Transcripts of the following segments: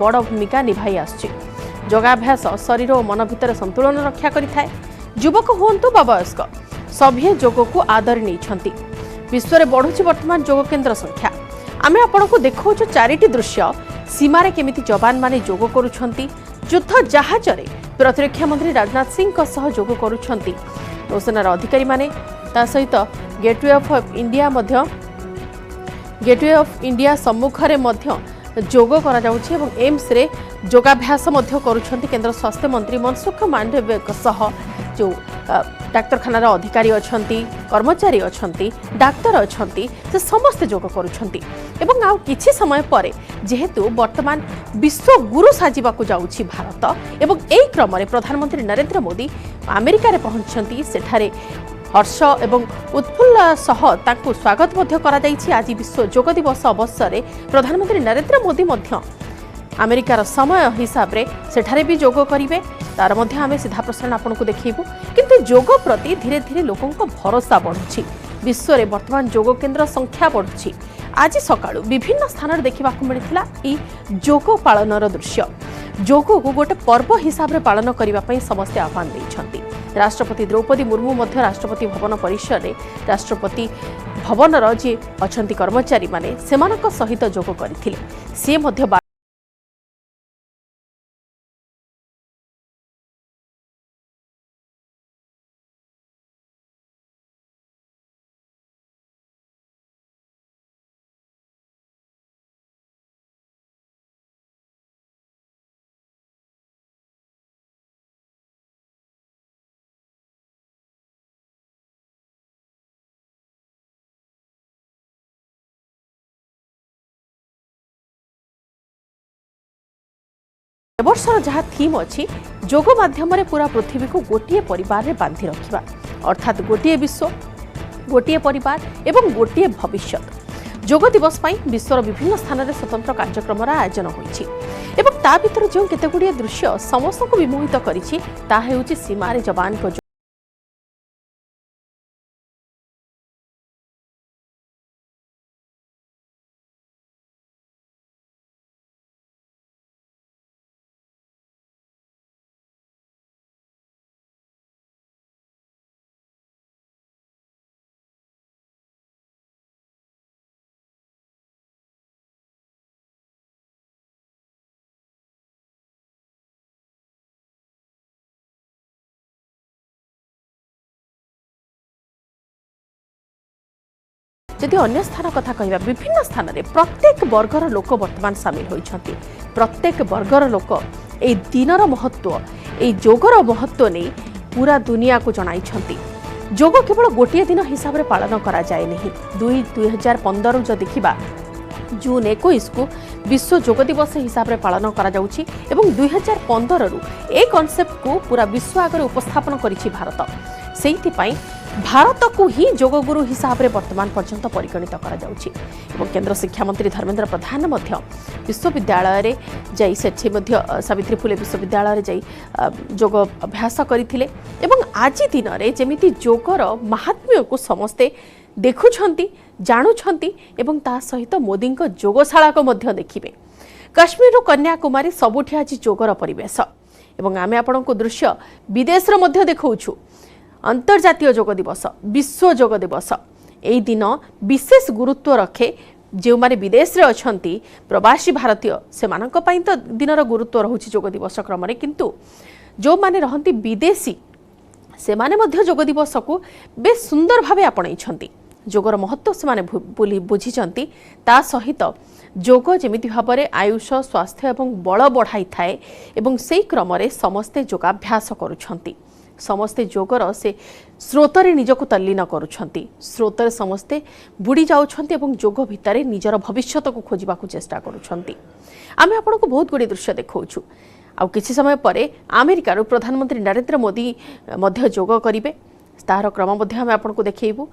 बड़ भूमिका निभाई आसुछि। योगाभ्यास शरीर और मन भितर संतुलन रक्षा करिथाय। युवक हुअन्तु बा वयस्क सभे योग को आदरी नहीं। विश्व में बढ़ुछि वर्तमान योग केन्द्र संख्या। आमे आपनको देखौछु चारिटी दृश्य सीमारे केमिति जवान माने योग करूछंती। युद्ध जहाज रे प्रतिरक्षा मंत्री राजनाथ सिंह को सह योग करूछंती। नौसेनार अधिकारी माने ता सहित गेटवे ऑफ इंडिया सम्मुख रे मध्य योग करा जाउछि एवं एम्स रे योगाभ्यास मध्य करूछंती। केंद्र स्वास्थ्य मंत्री मनसुख मांडव्य को सह जो डाक्तरखानार अधिकारी अछंती, कर्मचारी अछंती, डाक्तर अछंती, से समस्त योग करूछंती। एवं आउ किछि समय परे जेहेतु वर्तमान विश्व गुरु साजिबाकू जाउछि भारत एवं एई क्रम रे प्रधानमंत्री नरेंद्र मोदी अमेरिका रे पहुंचछंती। सेठारे हर्ष एवं उत्फुल्ल सह तांकू स्वागत मध्य करा जाइछि। आज विश्व योग दिवस अवसर रे प्रधानमंत्री नरेंद्र मोदी मध्य अमेरिकार समय हिसाब रे सेठारे भी योग करिवे। तार मध्य आमे सीधा प्रसारण आपनको देखैबु। किंतु योग प्रति धीरे धीरे लोकन को भरोसा बढ़ुछि। विश्व रे वर्तमान योग केन्द्र संख्या बढ़ुछि। आज सकाळु विभिन्न स्थान रे देखिबाकू मिलिथिला ई योग पालनर दृश्य। योग को गोटे पर्व हिसाब रे पालन करिबा पई समस्त आह्वान दैछंती। राष्ट्रपति द्रौपदी मुर्मू मध्य राष्ट्रपति भवन परिसर रे राष्ट्रपति भवनर जे अछंती कर्मचारी माने सेमानक सहित योग करिथिले। से मध्य वर्षर जहाँ थीम अच्छी योग माध्यम पूरा पृथ्वी को गोटे परिवार रे बांधि रखिबा, अर्थात गोटे विश्व, गोटे परिवार एवं गोटे भविष्यत। योग दिवस पाई विश्वर विभिन्न स्थान में स्वतंत्र कार्यक्रम आयोजन होइछि एवं ता भितर जो केतेगुड़िए दृश्य समस्त को विमोहित करिछि ता हेउछि सीमारे जवान को जदि अन्य स्थान कथा कहवा विभिन्न स्थान में प्रत्येक वर्गर लोक वर्तमान सामिल होइछंती। प्रत्येक वर्गर लोक ए दिनर महत्व ए योगर महत्व नहीं पूरा दुनिया को जणाइछंती। योग केवल गोटे दिन हिसाब रे पालन करा जाए नहीं। 2015 जो देखिबा जून 21 को विश्व योग दिवस हिसाब रे पालन करा जाउछि एवं 2015 रु ए कॉन्सेप्ट को पूरा विश्व आगे उपस्थापन करिछि भारत। सेहिति पई भारत को ही योग गुरु हिसाब रे वर्तमान पर्यंत परिगणित करा जाउछि एवं केंद्र शिक्षा मंत्री धर्मेंद्र प्रधान मध्य विश्वविद्यालय रे जाई सेठी मध्य सावित्री फुले विश्वविद्यालय रे जाई योग अभ्यास करिथिले एवं आज दिन रे जेमिति योगर महात्म्य को समस्ते देखुछंती, जानुछंती एवं ता सहित मोदी को योगशाला को मध्य देखिबे। काश्मीर रो कन्याकुमारी सबुठी आज योगर परिवेश एवं आमे आपनको दृश्य विदेश रो मध्य देखौछु। अंतर्जातीय योग दिवस, विश्व योग दिवस एई दिन विशेष गुरुत्व रखे। जो माने विदेश रे अछंती प्रवासी भारतीय सेमानक पई तो दिनर गुरुत्व रहुछि योग दिवस क्रम रे, किंतु जो माने रहंती विदेशी सेमाने मध्य योग दिवस को बेस सुंदर भावे आपणैछंती। योगर महत्व सेमाने बुझिछंती। ता सहित योग जेमिति भाबरे आयुष, स्वास्थ्य एवं बल बढ़ाई थाए एवं सेई क्रम रे समस्ते योगाभ्यास करूछंती। समस्ते योगर से स्रोतरे निजको तल्लीन करुछंती। स्रोतरे समस्ते बुड़ी जाउछंती एवं योग भितरे निजर भविष्यत को खोजिबाकू चेष्टा करुछंती। आमे आपनको बहुत गुडी दृश्य देखौछु। आ किछि समय परे अमेरिकार प्रधानमंत्री नरेंद्र मोदी मध्य योग करिवे। तार क्रम मध्य आमे आपनको देखैबु।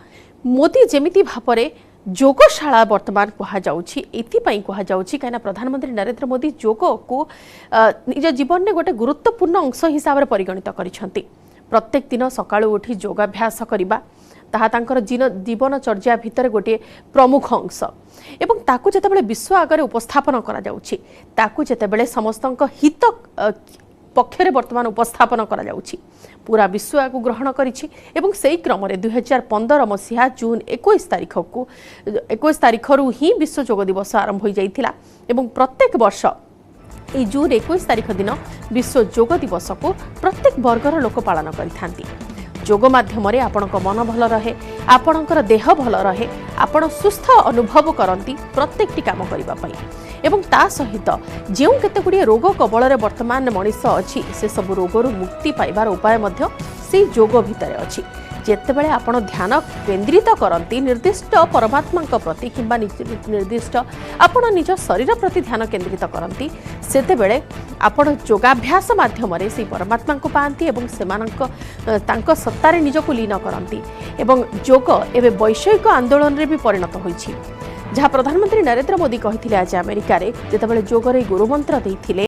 मोदी जेमिति भापरे योगशाला वर्तमान कहा जाउछि, एथिपाई कहा जाउछि काना प्रधानमंत्री नरेंद्र मोदी योग को निज जीवन में गोटे गुरुत्वपूर्ण अंश हिसाब रे परिगणित करिछंती। प्रत्येक दिन सकाळु उठी योगाभ्यास करिबा, ताहा तांकर जीवनचर्या भितर गोटे प्रमुख अंश एवं ताकू जेतेबेले विश्व आगे उपस्थापन करा जाउछि ताकू जेतेबेले समस्तक हित पक्षरे वर्तमान उपस्थापन करा जाउछि पूरा विश्व को ग्रहण करिछि एवं सेही क्रम रे 2015 मसीहा जून 21 तारिख रु ही विश्व योग दिवस आरंभ हो जाइथिला एवं प्रत्येक वर्ष ए जून 21 तारिख दिन विश्व योग दिवस को प्रत्येक वर्गर लोक पालन करिथांती योग माध्यम रे आपणक मन भल रहे आपणकर देह भल रहे आपण सुस्थ अनुभव करती प्रत्येकटी काम करिबा पई एवं ता सहित जो केतेगुड़ी रोग कबल वर्तमान मनीष अच्छी से सब रोगरू मुक्ति पाइबार उपाय मध्य से योग भितर अच्छी जेतेबेले आपण ध्यान केन्द्रित करती निर्दिष्ट परमात्मा प्रति किंबा निर्दिष्ट आपण निज शरीर प्रति ध्यान केन्द्रित करती सेतेबेले आपण योगाभ्यास माध्यम रे से परमात्मा को पाती एवं सेमानक तांको सत्तारे निजको लीन करती एवं योग एवं वैश्विक आंदोलन रे भी परिणत होइछि जहाँ प्रधानमंत्री नरेंद्र मोदी कही आज अमेरिका रे जेतेबेले योग रे गुरुमंत्र देइथिले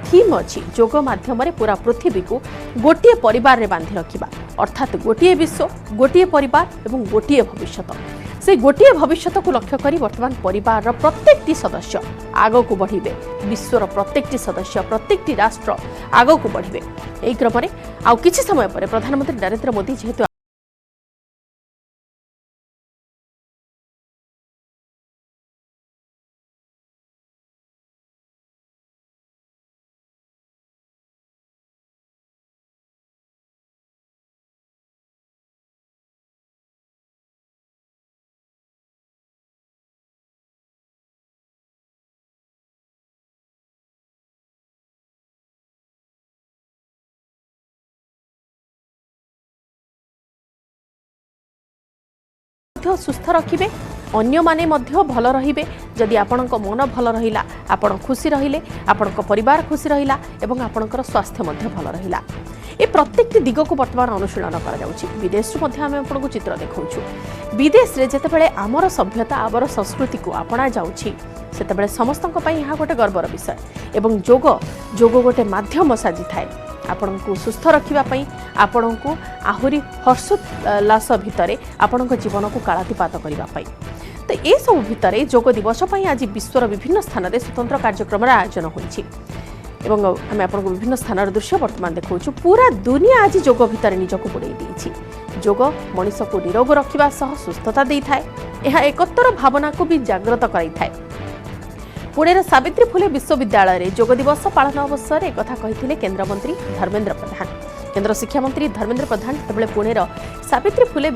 थीम अच्छी योग माध्यम पूरा पृथ्वी को गोटे परिवार रे बांधि रखिबा अर्थात गोटे विश्व गोटे परिवार एवं गोटे भविष्यत से गोटे भविष्यत को लक्ष्य करी वर्तमान परिवार प्रत्येकटी सदस्य आग को बढ़िबे विश्वर प्रत्येकटी सदस्य प्रत्येकटी राष्ट्र आग को बढ़िबे एही क्रम रे आउ किछि समय पर प्रधानमंत्री नरेंद्र मोदी जेहेतु सुस्थ रखिबे अन्य माने मध्य भल रहिबे जदि आपणक मन भल रहिला आपण खुशी रहिले आपणक परिवार खुशी रहिला एवं आपणकर स्वास्थ्य मध्य भल रहिला ए प्रत्येक दिग को वर्तमान अनुशीलन करा जाउछि विदेश रु मध्य आमे आपणको चित्र देखाउछु विदेश रे जेतेबेले आमर सभ्यता आमर संस्कृति को आपणा जाउछि सेतेबेले समस्तक पई यहाँ गोटे गर्वर विषय एवं योग गोटे माध्यम साजी थाए आपण को सुस्थ रखिबा आपण को आहुरी हर्षोल्लास भितर आपण जीवन को कालातीपात करने तो ये सब भितर योग दिवस आज विश्वर विभिन्न स्थान में स्वतंत्र कार्यक्रम आयोजन होती आम आपको विभिन्न स्थान दृश्य बर्तमान देखा पूरा दुनिया आज योग भितर निजक बुड़े देछि योग मनीष को निरोग रखा सुस्थता दे था यह एकत्र भावना को भी जागृत कराई पुणे सावित्री फुले विश्वविद्यालय रे योग दिवस पालन अवसर एक कथा कही केंद्र मंत्री धर्मेंद्र प्रधान केंद्र शिक्षा मंत्री धर्मेंद्र प्रधान तेबले पुणे सावित्री फुले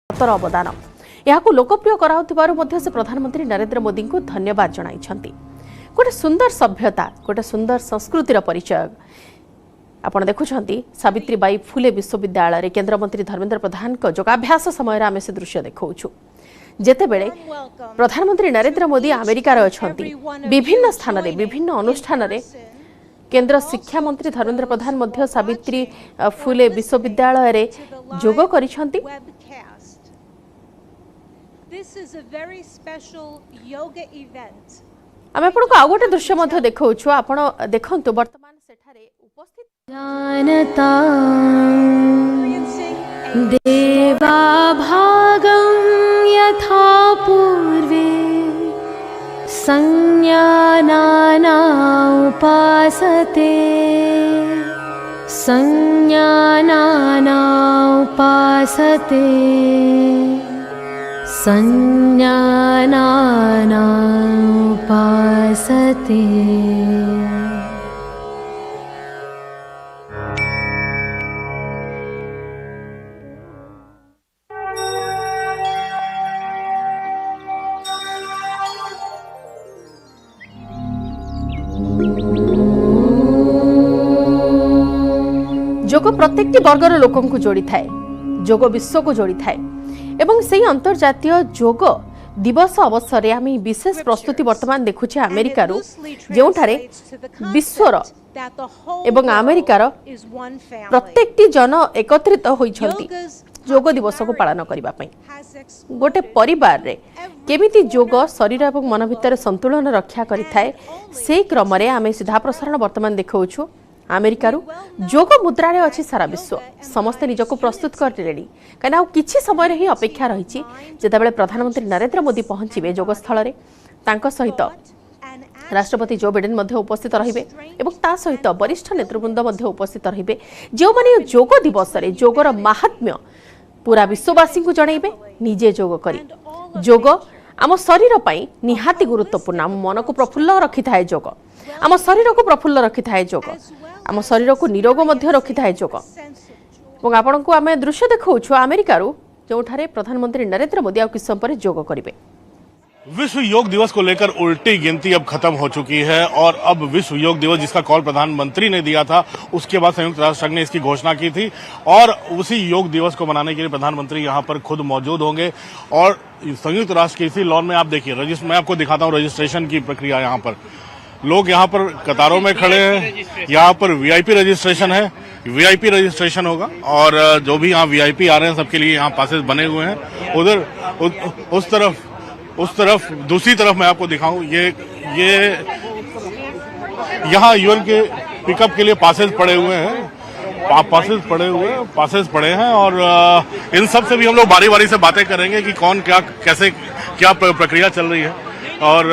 अवदान यह लोकप्रिय कराउथिबारु से प्रधानमंत्री नरेंद्र मोदी को धन्यवाद जणाइछंती गोटे सुंदर सभ्यता गोटे सुंदर संस्कृतिर परिचय आपण देखुछंती सावित्रीबाई फुले विश्वविद्यालय केंद्र मंत्री धर्मेंद्र प्रधान को योगाभ्यास समय आम से दृश्य देखाउछु जेतेबेले प्रधानमंत्री नरेंद्र मोदी अमेरिका रे अछंती विभिन्न स्थान रे विभिन्न अनुष्ठान रे केंद्र शिक्षा मंत्री धर्मेंद्र प्रधान मध्य सावित्री फुले विश्वविद्यालय रे योग करिछंती This is a very special yoga event. आम आपको आउ गोटे दृश्य मध्य देखाउछु आपण देखंतु वर्तमान सेठारे उपस्थित जानता देवा भागं यथा पूर्वे संज्ञानाना उपासते संज्ञानाना उपासते संज्ञानानामुपासते। जोग प्रत्येक वर्गर लोक जोड़ी थाए, जोग विश्व को जोड़ी थाए एवं से अंतर्जातीय जोग दिवस अवसर आम विशेष प्रस्तुति वर्तमान देखुचे अमेरिकार जोठारे विश्वर एवं अमेरिकार प्रत्येक जन एकत्रित होइछंती जोग दिवस को पालन करबा पई। गोटे परिवार रे केमिति जोग शरीर एवं मन भितर संतुलन रक्षा करिथाए से क्रम रे आमे सीधा प्रसारण वर्तमान देखौछु। अमेरिकार जोग मुद्रा रे अछि सारा विश्व समस्त निजको प्रस्तुत कर रेडी कना किछि समय रे ही अपेक्षा रहिछि जेतेबेले प्रधानमंत्री नरेंद्र मोदी पहुंचिबे जोग स्थल रे तांको सहित राष्ट्रपति जो बिडेन मध्य उपस्थित रहिबे एवं ता सहित वरिष्ठ नेतृवृंद मध्य उपस्थित रहिबे जो माने जोग दिवस रे जोगर महात्म्य पूरा विश्ववासी को जणैबे निजे जोग करी। जोग आम शरीर पई निहाती गुरुत्वपूर्ण आम मन को प्रफुल्ल रखि थाए जोग आम शरीर को प्रफुल्ल रखि थाए जोग आम शरीर को निरोग मध्य रखि थाए जोग। और आपण को आम दृश्य देखौछु अमेरिकार जोठारे प्रधानमंत्री नरेंद्र मोदी आ किस समय जोग करिवे। विश्व योग दिवस को लेकर उल्टी गिनती अब खत्म हो चुकी है और अब विश्व योग दिवस जिसका कॉल प्रधानमंत्री ने दिया था उसके बाद संयुक्त राष्ट्र संघ ने इसकी घोषणा की थी और उसी योग दिवस को मनाने के लिए प्रधानमंत्री यहां पर खुद मौजूद होंगे। और संयुक्त राष्ट्र के इसी लॉन में आप देखिए मैं आपको दिखाता हूं रजिस्ट्रेशन की प्रक्रिया। यहाँ पर लोग यहाँ पर कतारों में खड़े हैं। यहाँ पर वीआईपी रजिस्ट्रेशन है, वीआईपी रजिस्ट्रेशन होगा और जो भी यहाँ वीआईपी आ रहे हैं सबके लिए यहाँ पासेस बने हुए हैं। उधर उस तरफ दूसरी तरफ मैं आपको दिखाऊं ये यहाँ यूएन के पिकअप के लिए पासेस पड़े हुए हैं, पासेस पड़े हैं और इन सब से भी हम लोग बारी बारी से बातें करेंगे कि कौन क्या कैसे क्या प्रक्रिया चल रही है। और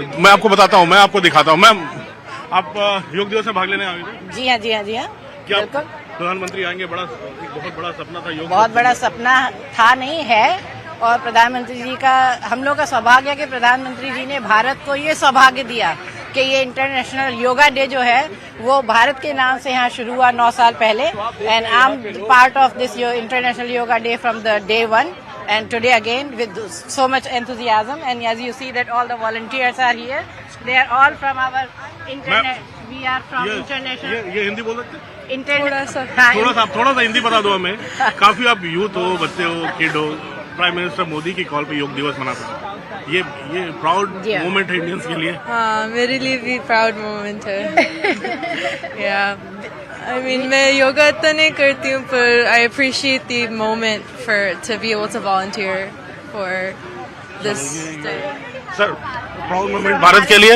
मैं आपको बताता हूँ, मैं आपको दिखाता हूँ। मैम आप योग दिवस में भाग लेने आए थे? जी हाँ जी हाँ जी हाँ क्या प्रधानमंत्री आएंगे? बहुत बड़ा सपना था योग, बहुत बड़ा सपना था नहीं है और प्रधानमंत्री जी का हम लोग का सौभाग्य है कि प्रधानमंत्री जी ने भारत को ये सौभाग्य दिया कि ये इंटरनेशनल योगा डे जो है वो भारत के नाम से यहाँ शुरू हुआ 9 साल पहले and I am part of this international yoga day from the day 1 and today again with so much enthusiasm and as you see that all the volunteers are here, they are all from our internet, we are from international। ये हिंदी बोल सकते हैं? Internet थोड़ा सा हिंदी बता दो हमें। काफी आप यूथ हो, बच्चे हो, किड हो, प्राइम मिनिस्टर मोदी की कॉल पे योग दिवस मनाते हैं। ये प्राउड मोमेंट है इंडियंस के लिए। हाँ, मेरे लिए भी प्राउड मोमेंट है। I mean, मैं योगा तो नहीं करती हूँ पर I appreciate the moment to be able to volunteer for this day. Sir, proud moment Bharat के लिए?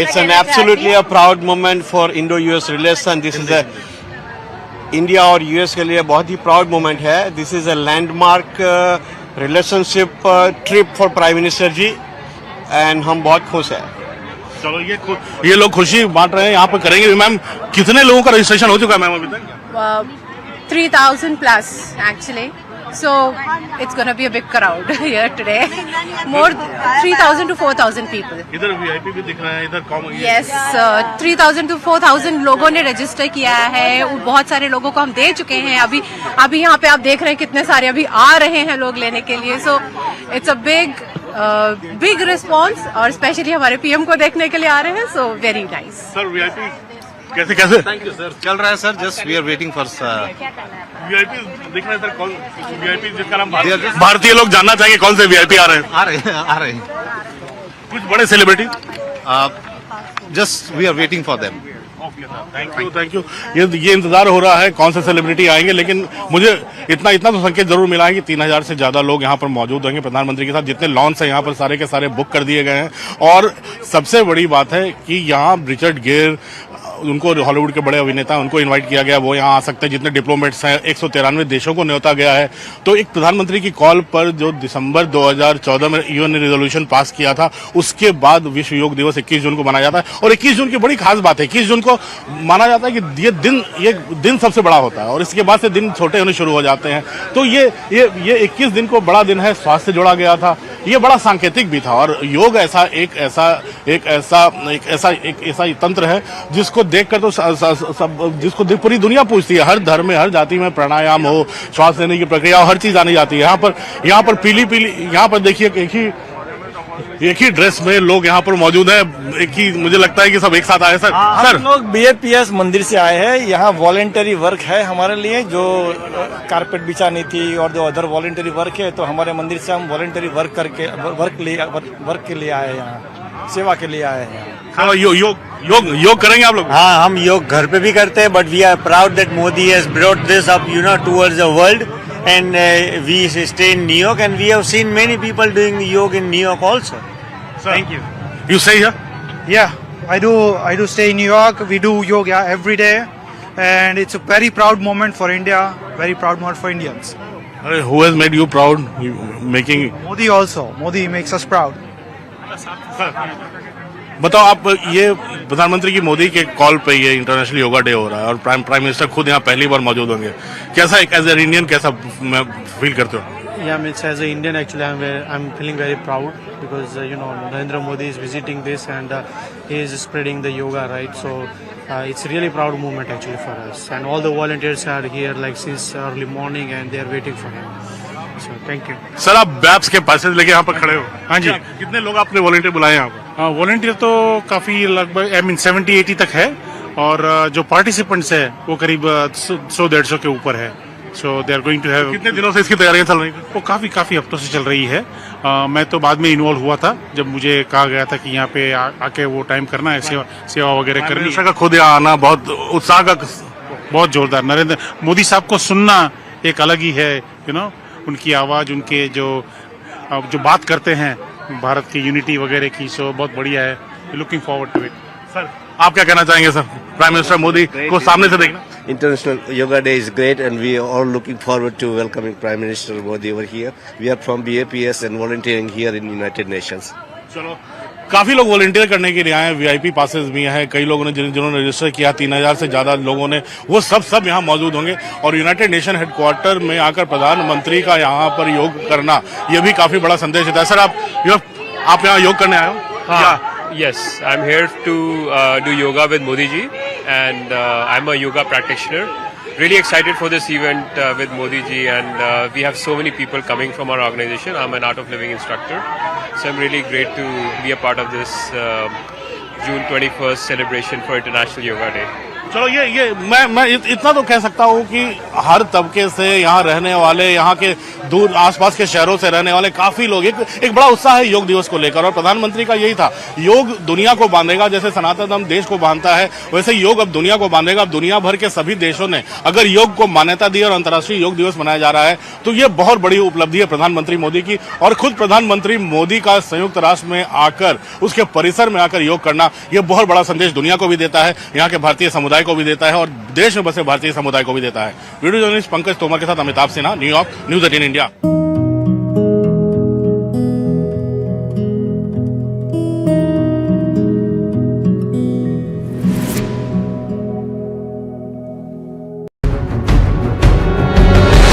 It's an absolutely a proud moment for Indo-US relation. This is a India और US के लिए बहुत ही proud moment है. This is a landmark relationship trip for Prime Minister ji and हम बहुत खुश हैं। चलो ये लोग खुशी बांट रहे हैं, यहाँ पर करेंगे। मैम कितने लोगों का रजिस्ट्रेशन हो चुका है मैम अभी तक? 3,000 plus actually, so it's going to be a big crowd here today, more 3,000 to 4,000 people। इधर वीआईपी भी दिख रहे हैं, इधर कॉमन। Yes, 3,000 to 4,000 लोगों ने रजिस्टर किया है। बहुत सारे लोगों को हम दे चुके हैं। अभी यहाँ पे आप देख रहे हैं कितने सारे अभी आ रहे हैं लोग लेने के लिए। So it's a big response और स्पेशली हमारे पीएम को देखने के लिए आ रहे हैं। So very nice. Sir VIP कैसे? Thank you sir. चल रहा है sir, just we are waiting for VIP दिख रहे हैं सर। कौन वीआईपी जिसका नाम भारतीय लोग जानना चाहेंगे कौन से वीआईपी आ रहे हैं? आ रहे हैं कुछ बड़े celebrity? Just we are waiting for them. Thank you. ये इंतजार हो रहा है कौन से सेलिब्रिटी आएंगे, लेकिन मुझे इतना तो संकेत जरूर मिला है कि 3,000 से ज्यादा लोग यहाँ पर मौजूद होंगे प्रधानमंत्री के साथ। जितने लॉन्च हैं यहाँ पर सारे के सारे बुक कर दिए गए हैं और सबसे बड़ी बात है कि यहाँ रिचर्ड गेर, उनको हॉलीवुड के बड़े अभिनेता उनको इनवाइट किया गया, वो यहाँ आ सकते हैं। जितने डिप्लोमेट्स हैं 193 देशों को न्योता गया है। तो एक प्रधानमंत्री की कॉल पर जो दिसंबर 2014 में यूएन ने रिजोल्यूशन पास किया था, उसके बाद विश्व योग दिवस 21 जून को मनाया जाता है। और 21 जून की बड़ी खास बात है, 21 जून को माना जाता है कि ये दिन सबसे बड़ा होता है और इसके बाद से दिन छोटे होने शुरू हो जाते हैं। तो ये 21 दिन को बड़ा दिन है, स्वास्थ्य से जोड़ा गया था। ये बड़ा सांकेतिक भी था और योग एक ऐसा तंत्र है जिसको देखकर तो जिसको देख पूरी दुनिया पूछती है। हर धर्म में, हर जाति में प्राणायाम हो, श्वास लेने की प्रक्रिया, हर चीज आनी जाती है। यहाँ पर पीली यहाँ पर देखिए एक ही ड्रेस में लोग यहाँ पर मौजूद हैं। एक ही, मुझे लगता है कि सब एक साथ आए। सर हम लोग बीएपीएस मंदिर से आए हैं। यहाँ वॉलेंटरी वर्क है हमारे लिए, जो कारपेट बिछानी थी और जो अदर वॉलेंटरी वर्क है, तो हमारे मंदिर से हम वॉलेंटरी वर्क के लिए आए हैं, यहाँ सेवा के लिए आए हैं। योग करेंगे आप लोग? हाँ, हम योग घर पे भी करते हैं, but we are proud that Modi has brought this up towards the world. And we stay in New York, and we have seen many people doing yoga in New York also. Sir, thank you. You stay here? Yeah, I do stay in New York. We do yoga every day, and it's a very proud moment for India. Very proud moment for Indians. Who has made you proud? Making Modi also. Modi makes us proud. बताओ आप, ये प्रधानमंत्री की मोदी के call पे ये international yoga day हो रहा है और प्राइम मिनिस्टर खुद यहाँ पहली बार मौजूद होंगे। कैसा एक एज ए इंडियन कैसा फील करते हो? Yeah, means as an Indian actually I'm feeling very proud because Narendra Modi is visiting this and he is spreading the yoga, right? So it's really proud moment actually for us, and all the volunteers are here like since early morning and they are waiting for him. So thank you. Sir, आप बैप्स के passage लेके यहाँ पर खड़े हो? हाँ जी। कितने लोग आपने वॉलंटियर बुलाए यहाँ पर? हाँ, वॉलंटियर तो काफी लगभग 70-80 तक है और जो पार्टिसिपेंट्स है वो करीब 100-150 के ऊपर है। So they are going to have. कितने दिनों से इसकी तैयारियां चल रही थी? वो काफी हफ्तों से चल रही है। मैं तो बाद में इन्वॉल्व हुआ था जब मुझे कहा गया था कि यहाँ पे आके वो टाइम करना है, सेवा वगैरह करनी है। खुद यहाँ आना बहुत उत्साह का, बहुत जोरदार। नरेंद्र मोदी साहब को सुनना एक अलग ही है, उनकी आवाज, उनके जो बात करते हैं भारत की यूनिटी वगैरह की, सो बहुत बढ़िया है। Looking forward to it. Sir, आप क्या कहना चाहेंगे सर, प्राइम मिनिस्टर मोदी को सामने से देखना? International Yoga Day is great, and we are all looking forward to welcoming Prime Minister Modi over here. We are from BAPS and volunteering here in United Nations. चलो, काफी लोग volunteer करने के लिए आए हैं। वीआईपी पासेस भी हैं, कई लोगों ने जिन्होंने रजिस्टर किया, 3000 से ज्यादा लोगों ने, वो सब यहाँ मौजूद होंगे। और यूनाइटेड नेशन हेडक्वार्टर में आकर प्रधानमंत्री का यहाँ पर योग करना, ये भी काफी बड़ा संदेश देता है। सर, आप यहाँ योग करने आए हो? Yes, I'm here to do yoga with Modi ji, and I'm a yoga practitioner. Really excited for this event with Modi ji, and we have so many people coming from our organization. I'm an art of living instructor, so I'm really great to be a part of this June 21st celebration for International Yoga Day. चलो, ये मैं इतना तो कह सकता हूँ कि हर तबके से यहाँ रहने वाले, यहाँ के दूर आसपास के शहरों से रहने वाले काफी लोग, एक बड़ा उत्साह है योग दिवस को लेकर। और प्रधानमंत्री का यही था, योग दुनिया को बांधेगा। जैसे सनातन धर्म देश को बांधता है, वैसे योग अब दुनिया को बांधेगा। अब दुनिया भर के सभी देशों ने अगर योग को मान्यता दी और अंतर्राष्ट्रीय योग दिवस मनाया जा रहा है, तो ये बहुत बड़ी उपलब्धि है प्रधानमंत्री मोदी की। और खुद प्रधानमंत्री मोदी का संयुक्त राष्ट्र में आकर, उसके परिसर में आकर योग करना, ये बहुत बड़ा संदेश दुनिया को भी देता है, यहाँ के भारतीय समुदाय को भी देता है और देश में बसे भारतीय समुदाय को भी देता है। वीडियो जर्नलिस्ट पंकज तोमर के साथ Amitabh Sinha, New York, news 18 India.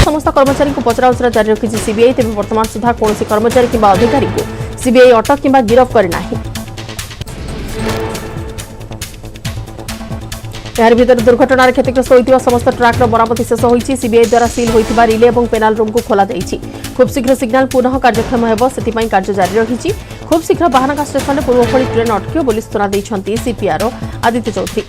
समस्त कर्मचारी को पचराउचरा जारी रखी सीबीआई। तेज वर्तमान सुधा कौन कर्मचारी किंबा अधिकारी को सीबीआई अटक किंबा गिरफ करना। यार भीतर दुर्घटना क्षतिग्रस्त होता समस्त ट्रैक्टर मरामती शेष होती। सीबीआई द्वारा सील होता रिले और पेनाल रूम को खोल खूब शीघ्र सिग्नाल पुनः कार्यक्षम होती कार्य जारी रही। खूब शीघ्र बाहानगा स्टेशन में पूर्व भली ट्रेन अटक बोली सूचना देते सीपीआर आदित्य चौधरी।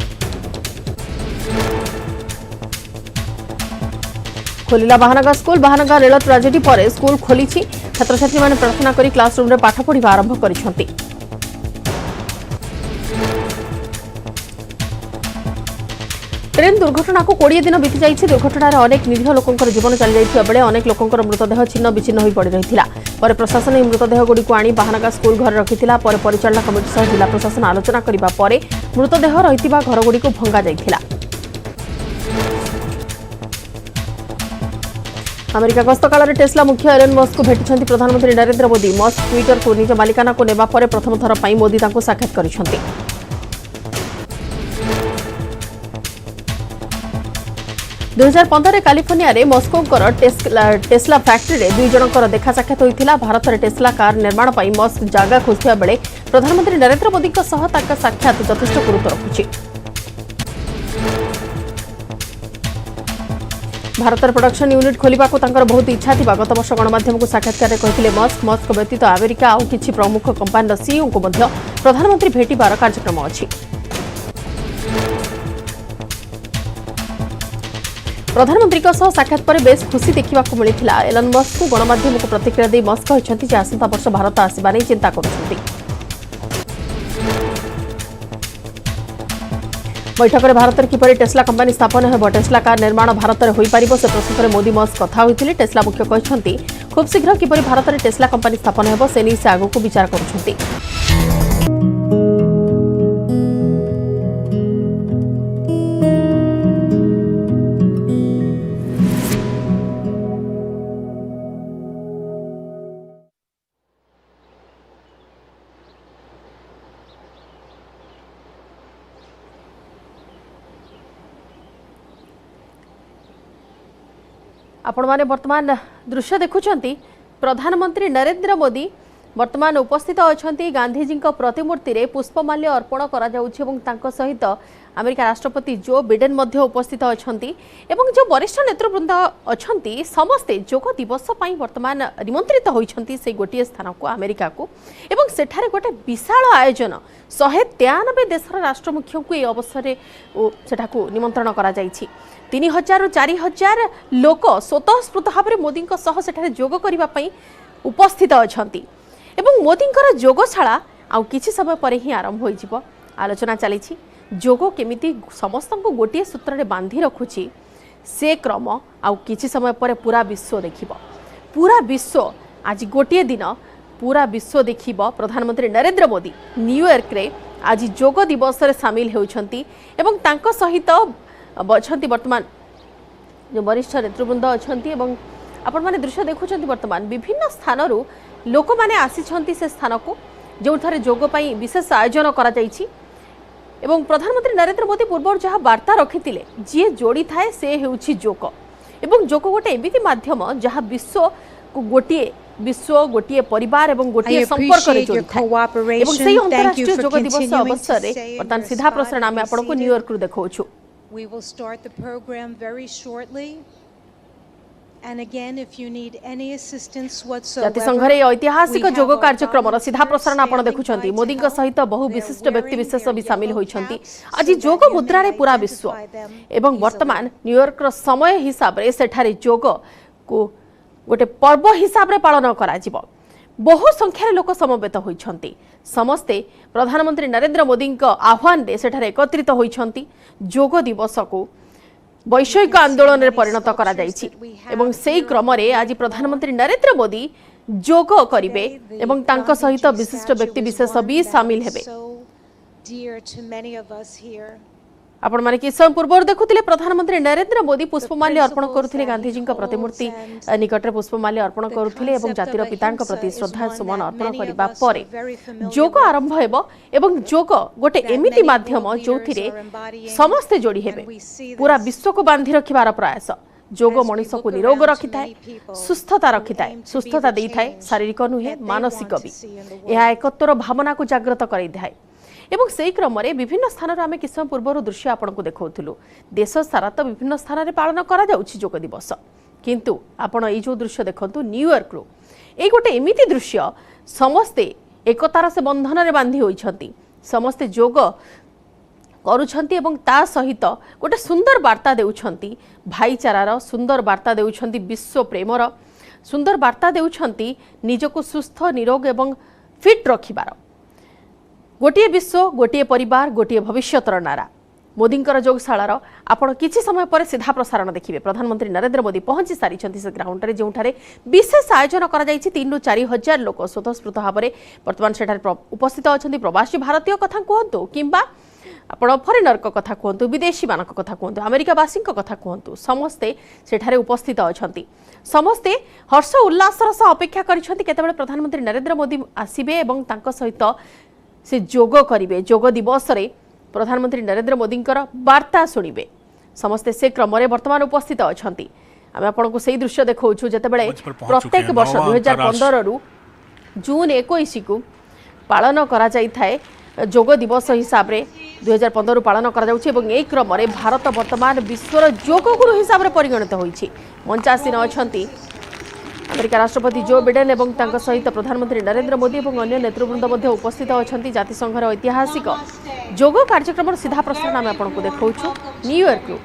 खोलिला Bahanaga school. Bahanaga rail tragedy पर स्कूल खोली। छात्र छात्री माने प्रार्थना करी क्लासरूम में पाठ पढ़ा आरंभ करिसेंती। ट्रेन दुर्घटना को 20 दिन बीती जाइए। दुर्घटनार अनेक निरीह लोकंकर जीवन चली जाइथिबा बेले अनेक लोकंकर मृतदेह छिन्न विचिन्न होई पड़ी रहिथिला। पर प्रशासन ଏହି मृतदेह गुड़िक आनी बाहानगा स्कूल घर रखिथिला। पर परिचालना कमिटी सह जिला प्रशासन आलोचना करिबा परे मृतदेह रहिथिबा घर गुड़िक भंगा जाइथिला। अमेरिका गस्त काल टेस्ला मुख्य एलन मस्क को भेटिछंती प्रधानमंत्री नरेंद्र मोदी। मस्क ट्विटर को निज मालिकाना को नेबा परे प्रथम थर पई मोदी तांको साक्षात करिछंती। 2015 कैलिफोर्निया रे मस्कोंकर टेस्ला फैक्ट्री रे 2 जनकर देखा साक्षात होइथिला। भारत रे टेस्ला कार निर्माण पई मस्क जागा खोजथिबा बेले प्रधानमंत्री नरेंद्र मोदी को सह ताका साक्षात यथेष्ट गुरुत्व रखुछि। भारत प्रोडक्शन यूनिट खोलिबा को तांकर बहुत इच्छा थिबा गत वर्ष गणमाध्यम को साक्षात्कार रे कहिथिले मस्क। मस्क व्यतीत अमेरिका और किछि प्रमुख कंपनी सीईओ को मध्य प्रधानमंत्री भेटिबार कार्यक्रम अछि। प्रधानमंत्री सह साक्षात पर बेस खुशी देखा मिलता। एलन मस्क को गणमाध्यम को प्रतिक्रिया दे मस्क कहते आसंता वर्ष भारत आसवा नहीं चिंता करुछंती। बैठक में भारत में किपरि टेस्ला कंपनी स्थापन हो टेस्ला कार निर्माण भारत में हो पार से प्रसंग में मोदी मस्क कथा होते। टेस्ला मुख्य कहते खूब शीघ्र किपरि भारत में टेस्ला कंपनी स्थापन हो से नहीं से आगक विचार करुछंती। आपण माने वर्तमान दृश्य देखुछंती प्रधानमंत्री नरेंद्र मोदी वर्तमान उपस्थित अछंती। गांधीजी प्रतिमूर्ति रे पुष्पमाल्य अर्पण करा जाउछि एवं तांको सहित अमेरिका राष्ट्रपति जो बिडेन मध्य उपस्थित अछंती एवं जो वरिष्ठ नेतृवृंद अछंती समस्ते योग दिवस पई वर्तमान निमंत्रित होइछंती से गोटे स्थान को अमेरिका को एवं सेठारे गोटे विशाल आयोजन 193 देशर राष्ट्रमुख्यों को ए अवसर रे सेठाकू निमंत्रण करा जाइछि। 3000 रु 4000 लोक स्वतःस्फूर्त भाव में मोदी सह सेठारे योग करिबा पई उपस्थित अछंती एवं मोदींकर योगशाला आउ किछि समय पर ही आरंभ होई जिवो। आलोचना चली योग केमिति समस्त को गोटे सूत्र रे बांधी रखुछि से क्रम आउ किछि समय पर पूरा विश्व देखिबो। पूरा विश्व आज गोटे दिन पूरा विश्व देखिबो। प्रधानमंत्री नरेंद्र मोदी न्यूयॉर्क रे आज योग दिवस रे शामिल होउछंती एवं तांको सहित बछंती वर्तमान जो वरिष्ठ नेतृवृंद अछंती एवं आपण माने दृश्य देखुछंती वर्तमान विभिन्न स्थानरू लोक माने आसीछंती से स्थान को जो थारे योग पई विशेष आयोजन करा जाइछि एवं प्रधानमंत्री नरेंद्र मोदी पूर्व जहाँ वार्ता रखिथिले जे जोड़ी थाए से हेउछि योग एवं योग गोटे एमिति माध्यम जहाँ विश्व को गोटे परिवार एवं गोटे संपर्क रे जोड़ी थाए एवं सेही अंतरराष्ट्रीय योग दिवस अवसर रे वर्तमान सीधा प्रसारण आमे आपण को न्यूयॉर्क रु देखौछु। We will start the program very shortly. And again, if you need any assistance whatsoever, जातिसंघ रे ऐतिहासिक योग कार्यक्रम रो सीधा प्रसारण आपण देखुछंती। मोदी का सहित बहु विशिष्ट व्यक्ति विशेष भी शामिल होइछंती। आज योग मुद्रा रे पूरा विश्व एवं वर्तमान न्यूयॉर्क रो समय हिसाब रे सेठारे योग को गोटे पर्व हिसाब रे पालन करा जिवो। बहु संख्यार लोक समवेत होइछंती। समस्ते प्रधानमंत्री नरेंद्र मोदी आह्वान रे सेठारे एकत्रित होइछंती। योग दिवस को वैश्विक आंदोलन रे परिणत करा जाइछि एवं सेही क्रम रे आज प्रधानमंत्री नरेंद्र मोदी योग करिवे एवं तांको सहित विशिष्ट व्यक्ति विशेष भी शामिल हेबे। आपण माने कि समय पूर्व देखुथिले प्रधानमंत्री नरेंद्र मोदी पुष्पमाल्य अर्पण करुथिले गांधीजी प्रतिमूर्ति निकट रे पुष्पमाल्य अर्पण करुथिले एवं जातिर पितांक प्रति श्रद्धा सुमन अर्पण करिबा परे योग आरंभ हेबो एवं योग गोटे एमिति माध्यम जोथिरे समस्त जोड़ी हेबे। पूरा विश्व को बांधी रखिबार प्रयास योग मनुष्य को निरोग रखिथाए सुस्थता रखिथाए सुस्थता देइथाए शारीरिक नुहे मानसिक भी यह एकत्वर भावना को जागृत करइथाए एवं से क्रम में विभिन्न स्थान आम कि समय पूर्व दृश्य आपन को देखौथिलु। देश सारा तो विभिन्न स्थान में पालन करा जाउछि योग दिवस किंतु आपण ए जो दृश्य देखंतु न्यूयॉर्क रो ए गोटे एमिति दृश्य समस्ते एकतार से बंधन रे बांधी होइछंती समस्ते योग करुछंती एवं ता सहित गोटे सुंदर वार्ता देउछंती भाईचारार सुंदर वार्ता देउछंती विश्व प्रेमर सुंदर वार्ता देउछंती निजको सुस्थ निरोग एवं फिट रखिबार गोटे विश्व गोटे परिवार गोटे भविष्यतर नारा मोदींकर जोगशालार आपण किछि समय पर सीधा प्रसारण देखिए। प्रधानमंत्री नरेंद्र मोदी पहुंची सारी से ग्राउंड रे जोठारे विशेष आयोजन करा जायछि। 3 ରୁ 4 हजार लोक स्वतःस्फूर्त भाव में वर्तमान सेठारे उपस्थित अछंती। प्रवासी भारतीय कथा कहतु किंबा आपण फरेनर कथा कहतु, विदेशी मानक कथा कहतु, अमेरिकावासी कथा कहतु, समस्ते सेठारे उपस्थित अछंती। समस्ते हर्ष उल्लासर सह अपेक्षा करिसंती केतेबेले प्रधानमंत्री नरेंद्र मोदी आसीबे एवं तांको सहित से जोग करिवे। जोग दिवस रे प्रधानमंत्री नरेंद्र मोदी वार्ता शुणिबे। समस्ते से क्रम में वर्तमान उपस्थित अछंती। आम आपको से दृश्य देखौछु जेतेबेले प्रत्येक वर्ष 2015 रु जून 21 को पालन करा जाई थाए जोग दिवस हिसाब रे 2015 रु पालन करा जाउछि एवं एई क्रम में भारत वर्तमान विश्वर जोग गुरु हिसाब रे परिगणित होइछि। मंचासीन अछंती अमेरिका राष्ट्रपति जो बिडेन एवं तांको सहित प्रधानमंत्री नरेंद्र मोदी और अन्य नेतृवृंद मध्य उपस्थित अछंती। जातिसंघर ऐतिहासिक जोग कार्यक्रम सीधा प्रसारण आम आपको देखौछु न्यूयॉर्क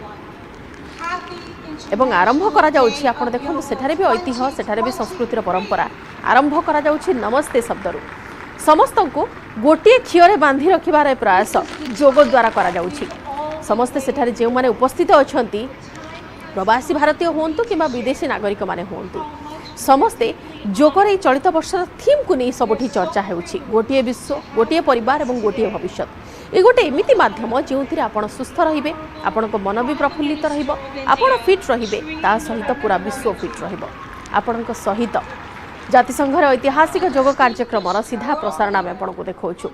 एवं आरंभ करा जाउछि। आपण देखନ୍ତୁ सेठारे भी ऐतिह्य सेठारे भी संस्कृतिर परंपरा आरंभ करा जाउछि नमस्ते शब्दरु। समस्त को गोटे खियोरे बांधी रखिबार प्रयास जोग द्वारा करा जाउछि। समस्ते सेठारे जे माने उपस्थित अछंती प्रवासी भारतीय होंतु किंबा विदेशी नागरिक माने होंतु समस्ते जोगर चलित वर्ष थीम को नहीं सबुठी चर्चा होउछि। गोटे विश्व गोटे परिवार और गोटे भविष्य ये गोटे एमिति माध्यम जो आपण सुस्थ रहिबे, आपनको मन भी प्रफुल्लित रहिबो, आपण फिट रहिबे, ता सहित पूरा विश्व फिट रहिबो। आपणक सहित जातिसंघर ऐतिहासिक जोग कार्यक्रम सीधा प्रसारण आम आपको देखौछु।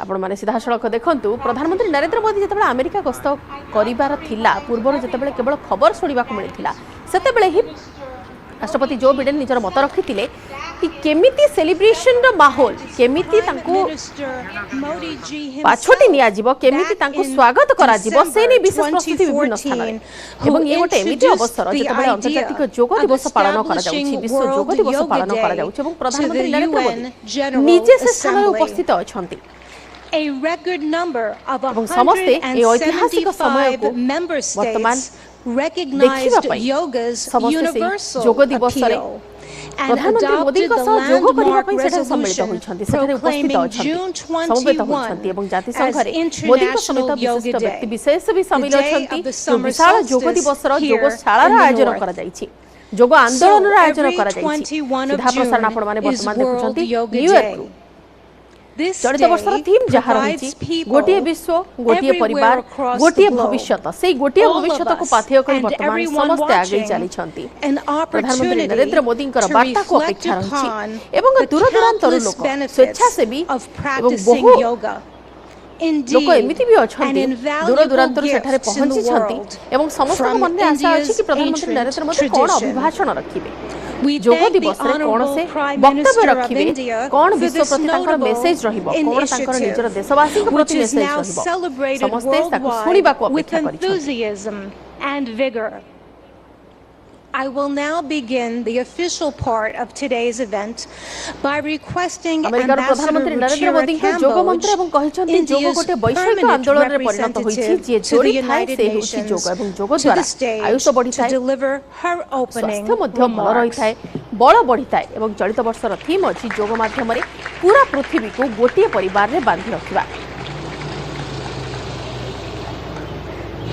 आपण माने सीधा सड़क देखंतु प्रधानमंत्री नरेंद्र मोदी जेतेबेले अमेरिका गस्त करिबार थिला पूर्व जेतेबेले केवल खबर सुनिबा को मिलिथिला सेतेबेले ही राष्ट्रपति जो बिडेन निजर मत रखिथिले कि केमिति सेलिब्रेशन रो माहौल केमिति तांको पाछोटी निया जीवो केमिति तांको स्वागत करा जीवो से नै विशेष प्रस्तुति विभिन्न स्थान रे एवं ये गोटे एमिति अवसर जेतेबेले अंतर्जातिक जोग दिवस पालन करा जाउछि, विश्व जोग दिवस पालन करा जाउछि एवं प्रधानमंत्री नरेंद्र मोदी निजे से स्थान रे उपस्थित अछंती। समस्ते ऐतिहासिक समय को वर्तमान जोग दिवस प्रधानमंत्री मोदी जोग करने सम्मिलित होती उपस्थित अच्छा समवेत होती जातिसंघ मोदी समेत विशिष्ट व्यक्ति विशेष भी सामिल अच्छा विशाल जोग दिवस जोगशाला आयोजन कर जोग आंदोलन आयोजन कर सीधा प्रसारण आपण मैंने वर्तमान देखुं न्यूयॉर्क चलित वर्ष थीम जहाँ रही गोटे विश्व गोटे परिवार गोटे भविष्य से गोटे भविष्य को पाथेय कर वर्तमान समस्ते आगे चली प्रधानमंत्री नरेंद्र मोदी वार्ता को अपेक्षा रही दूर दूरांतर लोक स्वेच्छासेवी बहु लोक एमती भी अच्छा दूर दूरांतर सेठारे पहुंची समस्त मन में आशा अच्छी कि प्रधानमंत्री नरेंद्र मोदी कौन अभिभाषण रखिए जोग दिवस कौन से वक्तव्य रखिए कौन विश्व प्रति मेसेज रहिबो कौन तांकर निजर देशवासी प्रति मेसेज रहिबो समस्ते ताको सुनिबा को अपेक्षा करिछथि। I will now begin the official part of today's event by requesting Ambassador Modi जोग मंत्र एवं कहिसंती जोग गोटे वैश्विक आंदोलन रे परिणत होइछि जे जोड़ी थाए से होछि जोग एवं जोग द्वारा आयुष बढ़ी थाए स्वास्थ्य मध्य भल रही थाए बल बढ़ी थाए एवं चलित वर्षर थीम अछि जोग माध्यम रे पूरा पृथ्वी को गोटे परिवार रे बांधि रखिबा।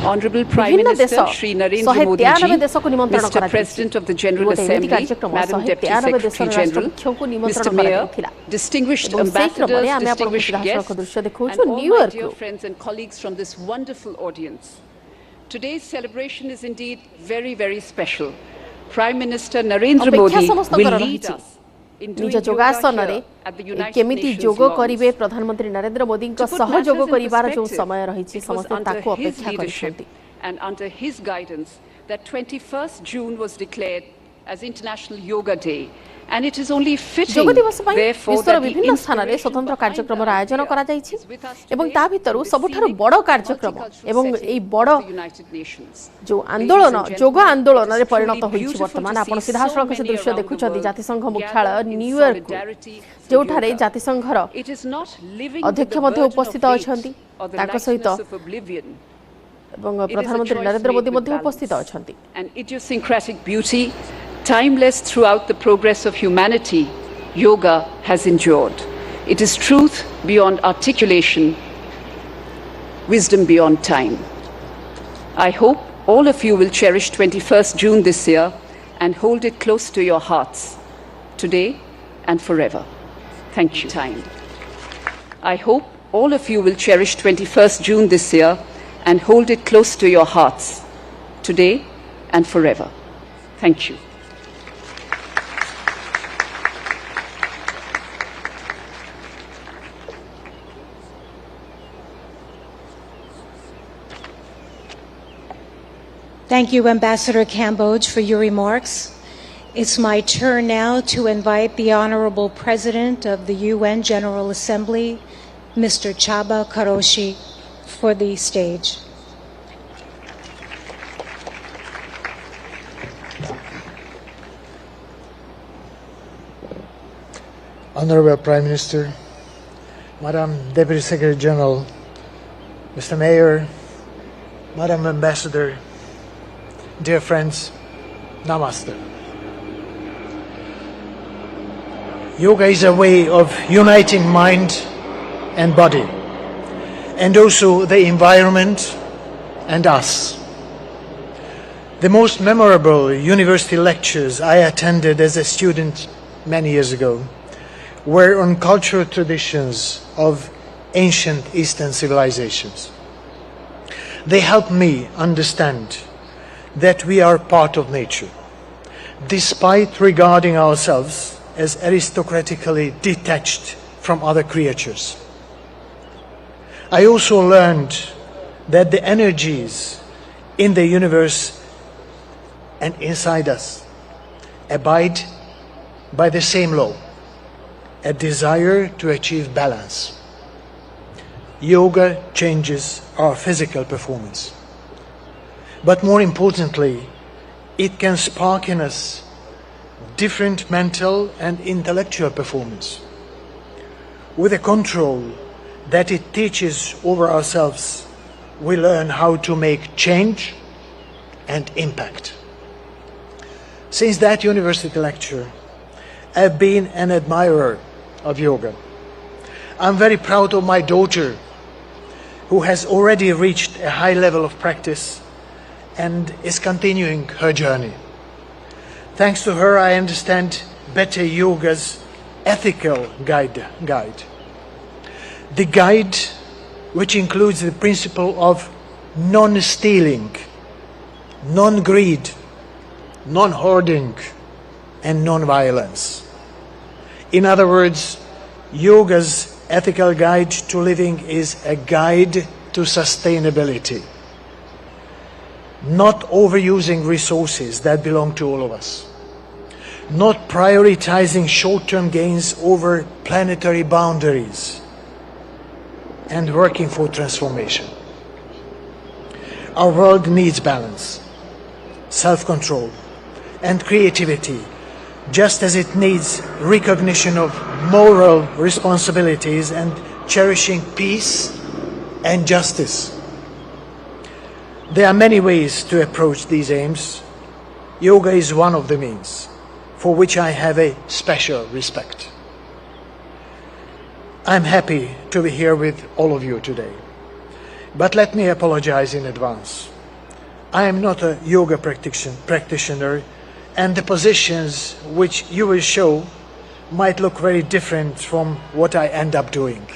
Honorable Prime Minister Shri Narendra Modi ji, Mr. President of the General Assembly, Madam Deputy Secretary General, Mr. Mayor, distinguished ambassadors, distinguished guests, and all my dear friends and colleagues from this wonderful audience. Today's celebration is indeed very, very special. Prime Minister Narendra Modi will lead us निज जोगासन केमिति जोग करिवे प्रधानमंत्री नरेंद्र मोदी सहयोग करिवार जो समय रही समस्त ताको अपेक्षा करिसेंती। And under his guidance that 21st June was declared as International Yoga Day and it is only fitting जोग दिवस पई therefore विश्वर that विभिन्न स्थान रे स्वतंत्र कार्यक्रम आयोजन करा जायछि एवं ता भितरु सबठारु बड़ कार्यक्रम एवं एई बड़ जो आंदोलन जोग आंदोलन रे परिणत होइछि वर्तमान आपण सीधा सड़क से दृश्य देखुछथि जातिसंघ मुख्यालय न्यूयॉर्क जोठारे जातिसंघर अध्यक्ष मध्ये उपस्थित अछंती ताको सहित एवं प्रधानमंत्री नरेंद्र मोदी मध्ये उपस्थित अछंती। An idiosyncratic beauty, timeless throughout the progress of humanity, yoga has endured. It is truth beyond articulation. wisdom beyond time. I hope all of you will cherish 21st June this year and hold it close to your hearts, today and forever. Thank you. Time. I hope all of you will cherish 21st June this year and hold it close to your hearts, today and forever. Thank you. Thank you, Ambassador Cambodge, for your remarks. It's my turn now to invite the Honorable President of the UN General Assembly, Mr. Chaba Karoshi, for the stage. Honorable Prime Minister, Madam Deputy Secretary General, Mr. Mayor, Madam Ambassador, dear friends, Namaste. Yoga is a way of uniting mind and body, and also the environment and us. The most memorable university lectures I attended as a student many years ago were on cultural traditions of ancient Eastern civilizations. They helped me understand that we are part of nature, despite regarding ourselves as aristocratically detached from other creatures. I also learned that the energies in the universe and inside us abide by the same law, a desire to achieve balance. Yoga changes our physical performance. But more importantly, it can spark in us different mental and intellectual performance. With the control that it teaches over ourselves, we learn how to make change and impact. Since that university lecture, I've been an admirer of yoga. I'm very proud of my daughter, who has already reached a high level of practice and is continuing her journey. Thanks to her, I understand better yoga's ethical guide. The guide which includes the principle of non-stealing, non-greed, non-hoarding, and non-violence. In other words, yoga's ethical guide to living is a guide to sustainability. Not overusing resources that belong to all of us. Not prioritizing short-term gains over planetary boundaries. And working for transformation. Our world needs balance, self-control, and creativity, just as it needs recognition of moral responsibilities and cherishing peace and justice. There are many ways to approach these aims. Yoga is one of the means, for which I have a special respect. I'm happy to be here with all of you today. But let me apologize in advance. I am not a yoga practitioner, and the positions which you will show might look very different from what I end up doing.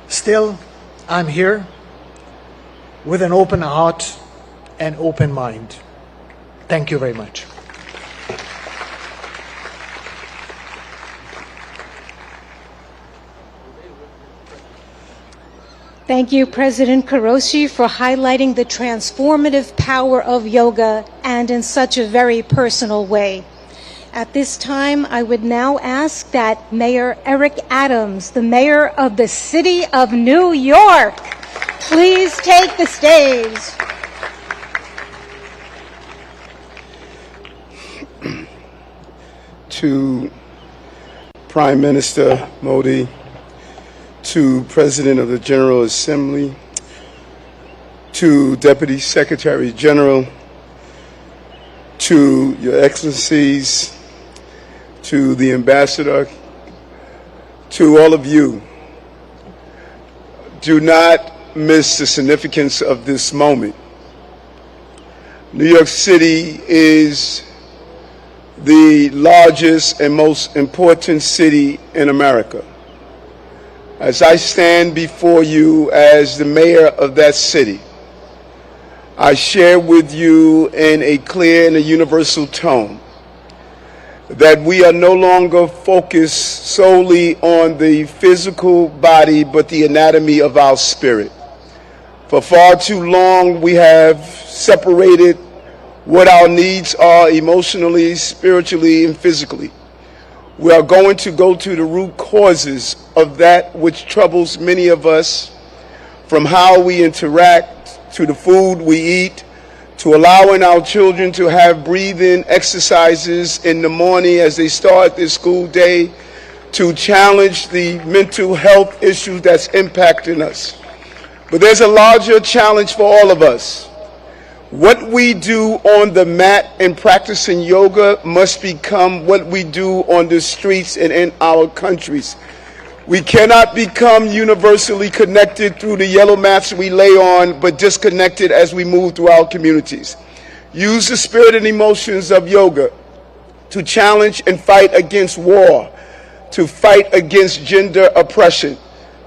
Still, I'm here with an open heart and open mind. Thank you very much. Thank you, President Karoshi, for highlighting the transformative power of yoga and in such a very personal way. At this time, I would now ask that Mayor Eric Adams, the mayor of the city of New York, please take the stage. To Prime Minister Modi, to President of the General Assembly, to Deputy Secretary General, to Your Excellencies, to the Ambassador, to all of you, do not miss the significance of this moment. New York City is the largest and most important city in America. As I stand before you as the mayor of that city, I share with you in a clear and a universal tone that we are no longer focused solely on the physical body, but the anatomy of our spirit. For far too long, we have separated what our needs are emotionally, spiritually, and physically. We are going to go to the root causes of that which troubles many of us, from how we interact, to the food we eat, to allowing our children to have breathing exercises in the morning as they start their school day, to challenge the mental health issues that's impacting us. But there's a larger challenge for all of us. What we do on the mat and practicing yoga must become what we do on the streets and in our countries. We cannot become universally connected through the yellow mats we lay on, but disconnected as we move through our communities. Use the spirit and emotions of yoga to challenge and fight against war, to fight against gender oppression,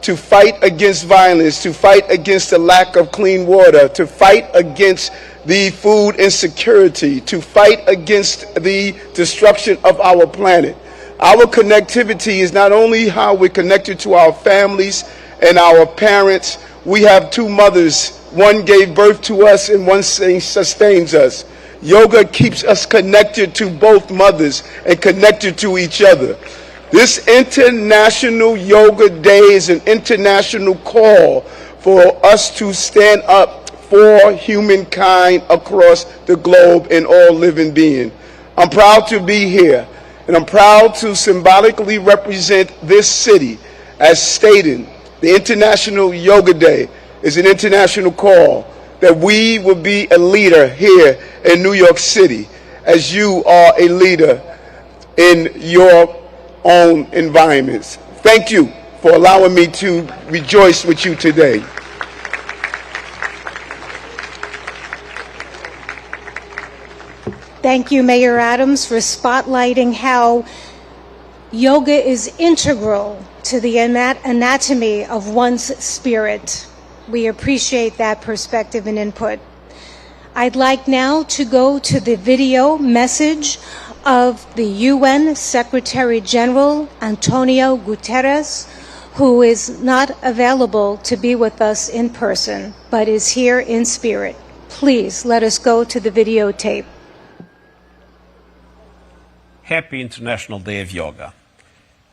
to fight against violence, to fight against the lack of clean water, to fight against the food insecurity, to fight against the destruction of our planet. Our connectivity is not only how we're connected to our families and our parents. We have two mothers. One gave birth to us and one sustains us. Yoga keeps us connected to both mothers and connected to each other. This International Yoga Day is an international call for us to stand up for humankind across the globe and all living beings. I'm proud to be here, and I'm proud to symbolically represent this city as stating the International Yoga Day is an international call that we will be a leader here in New York City, as you are a leader in your own environments. Thank you for allowing me to rejoice with you today. Thank you, Mayor Adams, for spotlighting how yoga is integral to the anatomy of one's spirit. We appreciate that perspective and input. I'd like now to go to the video message of the UN Secretary General Antonio Guterres, who is not available to be with us in person, but is here in spirit. Please let us go to the videotape. Happy International Day of Yoga.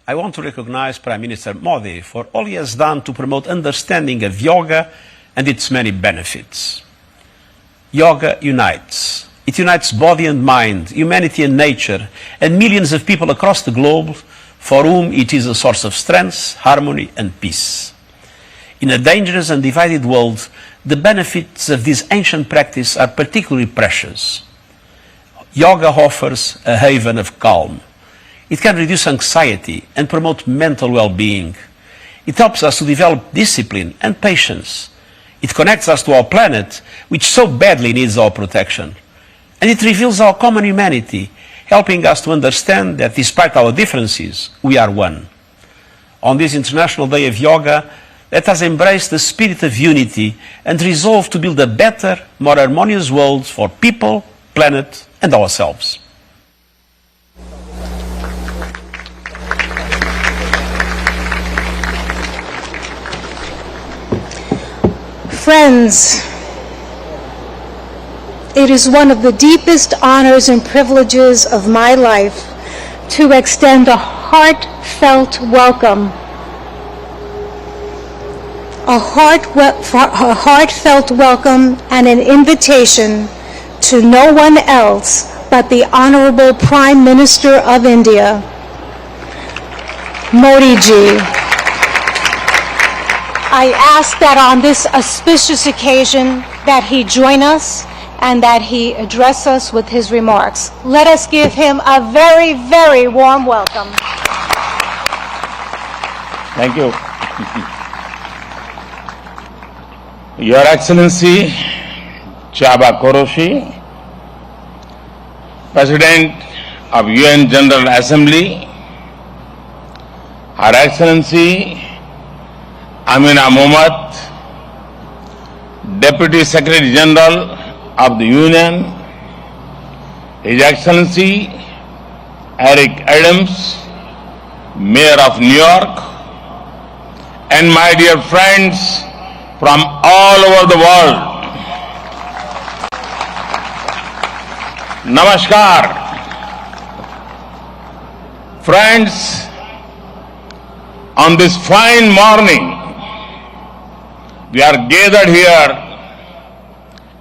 I want to recognize Prime Minister Modi for all he has done to promote understanding of yoga and its many benefits. Yoga unites. It unites body and mind, humanity and nature, and millions of people across the globe for whom it is a source of strength, harmony, and peace. In a dangerous and divided world, the benefits of this ancient practice are particularly precious. Yoga offers a haven of calm. It can reduce anxiety and promote mental well-being. It helps us to develop discipline and patience. It connects us to our planet, which so badly needs our protection. And it reveals our common humanity, helping us to understand that despite our differences, we are one. On this International Day of Yoga, let us embrace the spirit of unity and resolve to build a better, more harmonious world for people, planet, and ourselves. Friends, it is one of the deepest honors and privileges of my life to extend a heartfelt welcome. A heartfelt welcome and an invitation to no one else but the Honorable Prime Minister of India, Modi ji. I ask that on this auspicious occasion that he join us and that he address us with his remarks. Let us give him a very, very warm welcome. Thank you. Your Excellency Chaba Koroshi, President of UN General Assembly, Her Excellency Amina Mohammed, Deputy Secretary General of the Union, His Excellency Eric Adams, Mayor of New York, and my dear friends from all over the world. Namaskar. Friends, on this fine morning, we are gathered here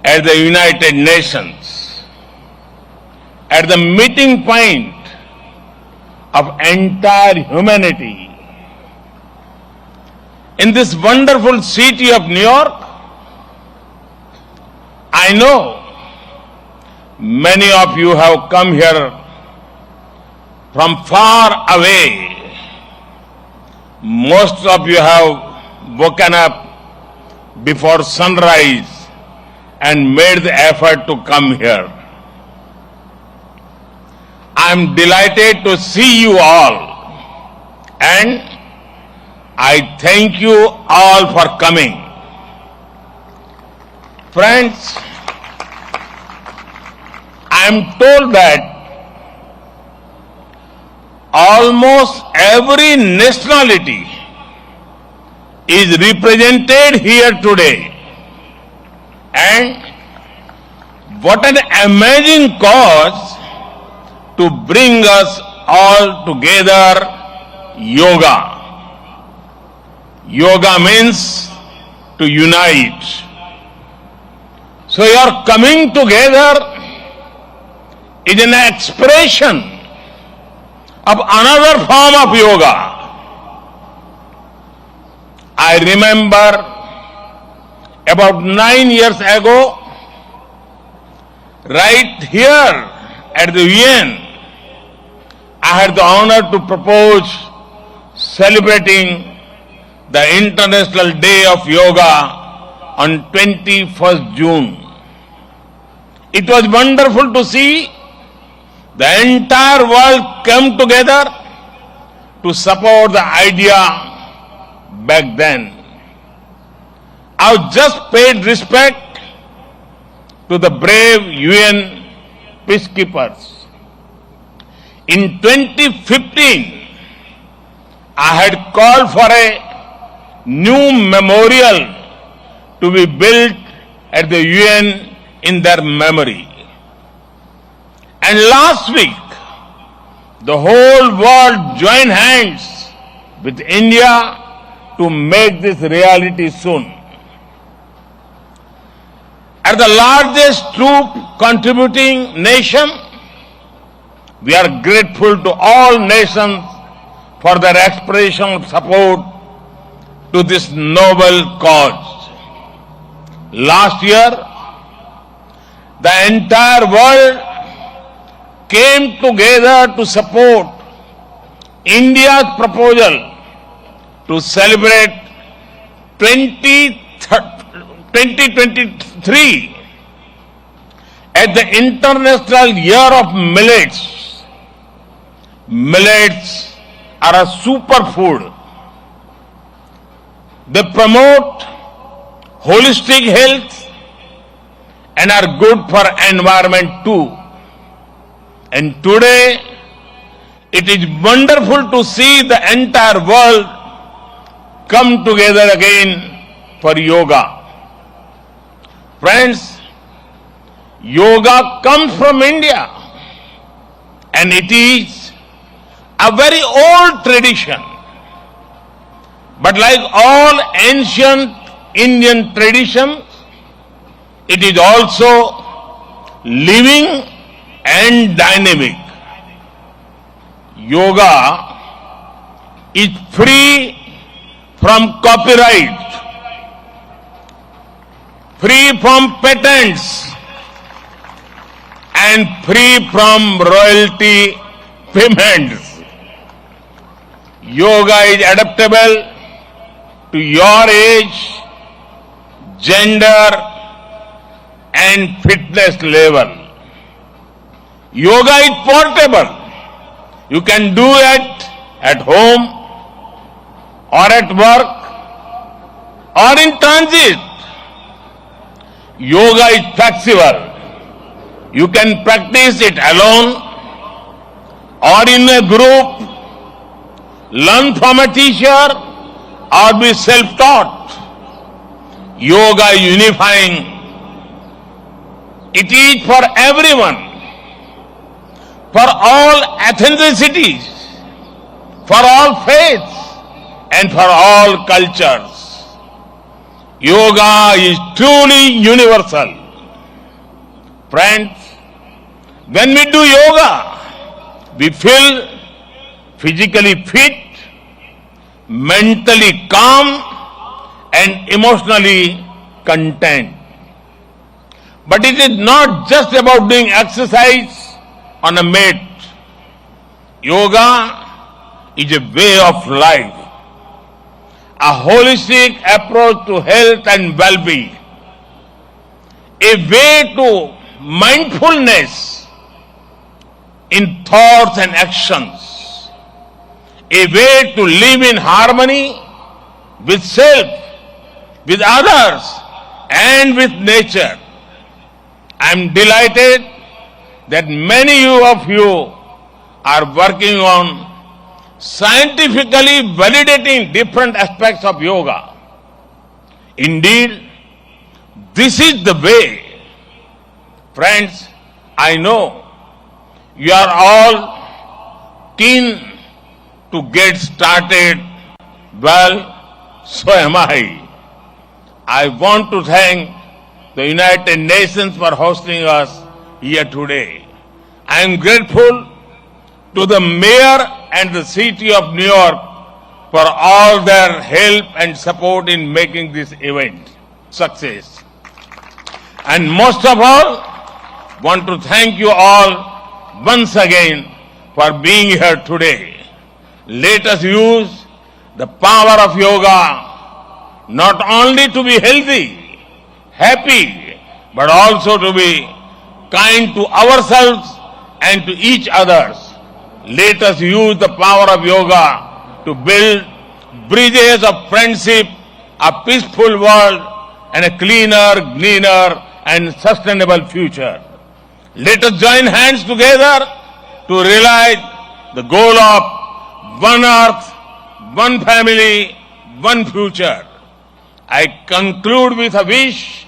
at the United Nations, at the meeting point of entire humanity. In this wonderful city of New York, I know many of you have come here from far away. Most of you have woken up before sunrise and made the effort to come here. I am delighted to see you all, and I thank you all for coming. Friends, I am told that almost every nationality is represented here today, and what an amazing cause to bring us all together, yoga. Yoga means to unite. So your coming together is an expression of another form of yoga. I remember about 9 years ago, right here at the UN, I had the honor to propose celebrating the International Day of Yoga on 21st June. It was wonderful to see the entire world come together to support the idea back then. I just paid respect to the brave UN peacekeepers. In 2015, I had called for a new memorial to be built at the UN in their memory. And last week, the whole world joined hands with India to make this reality soon. As the largest troop contributing nation, we are grateful to all nations for their expression of support to this noble cause. Last year, the entire world came together to support India's proposal to celebrate 2023 as the International Year of Millets. Millets are a superfood. They promote holistic health and are good for environment too. And today, it is wonderful to see the entire world come together again for yoga. Friends, yoga comes from India, and it is a very old tradition. But like all ancient Indian traditions, it is also living and dynamic. Yoga is free from copyright, free from patents, and free from royalty payments. Yoga is adaptable to your age, gender and fitness level. Yoga is portable. You can do it at home or at work or in transit. Yoga is flexible. You can practice it alone or in a group, learn from a teacher or be self-taught. Yoga is unifying. It is for everyone, for all ethnicities, for all faiths, and for all cultures. Yoga is truly universal. Friends, when we do yoga, we feel physically fit, mentally calm, and emotionally content. But it is not just about doing exercise on a mat. Yoga is a way of life, a holistic approach to health and well-being, a way to mindfulness in thoughts and actions, a way to live in harmony with self, with others, and with nature. I am delighted that many of you are working on scientifically validating different aspects of yoga. Indeed, this is the way. Friends, I know you are all keen to get started. Well, so am I. I want to thank the United Nations for hosting us here today. I am grateful to the Mayor and the City of New York for all their help and support in making this event success. And most of all, want to thank you all once again for being here today. Let us use the power of yoga not only to be healthy, happy, but also to be kind to ourselves and to each others. Let us use the power of yoga to build bridges of friendship, a peaceful world, and a cleaner, greener, and sustainable future. Let us join hands together to realize the goal of one earth, one family, one future. I conclude with a wish.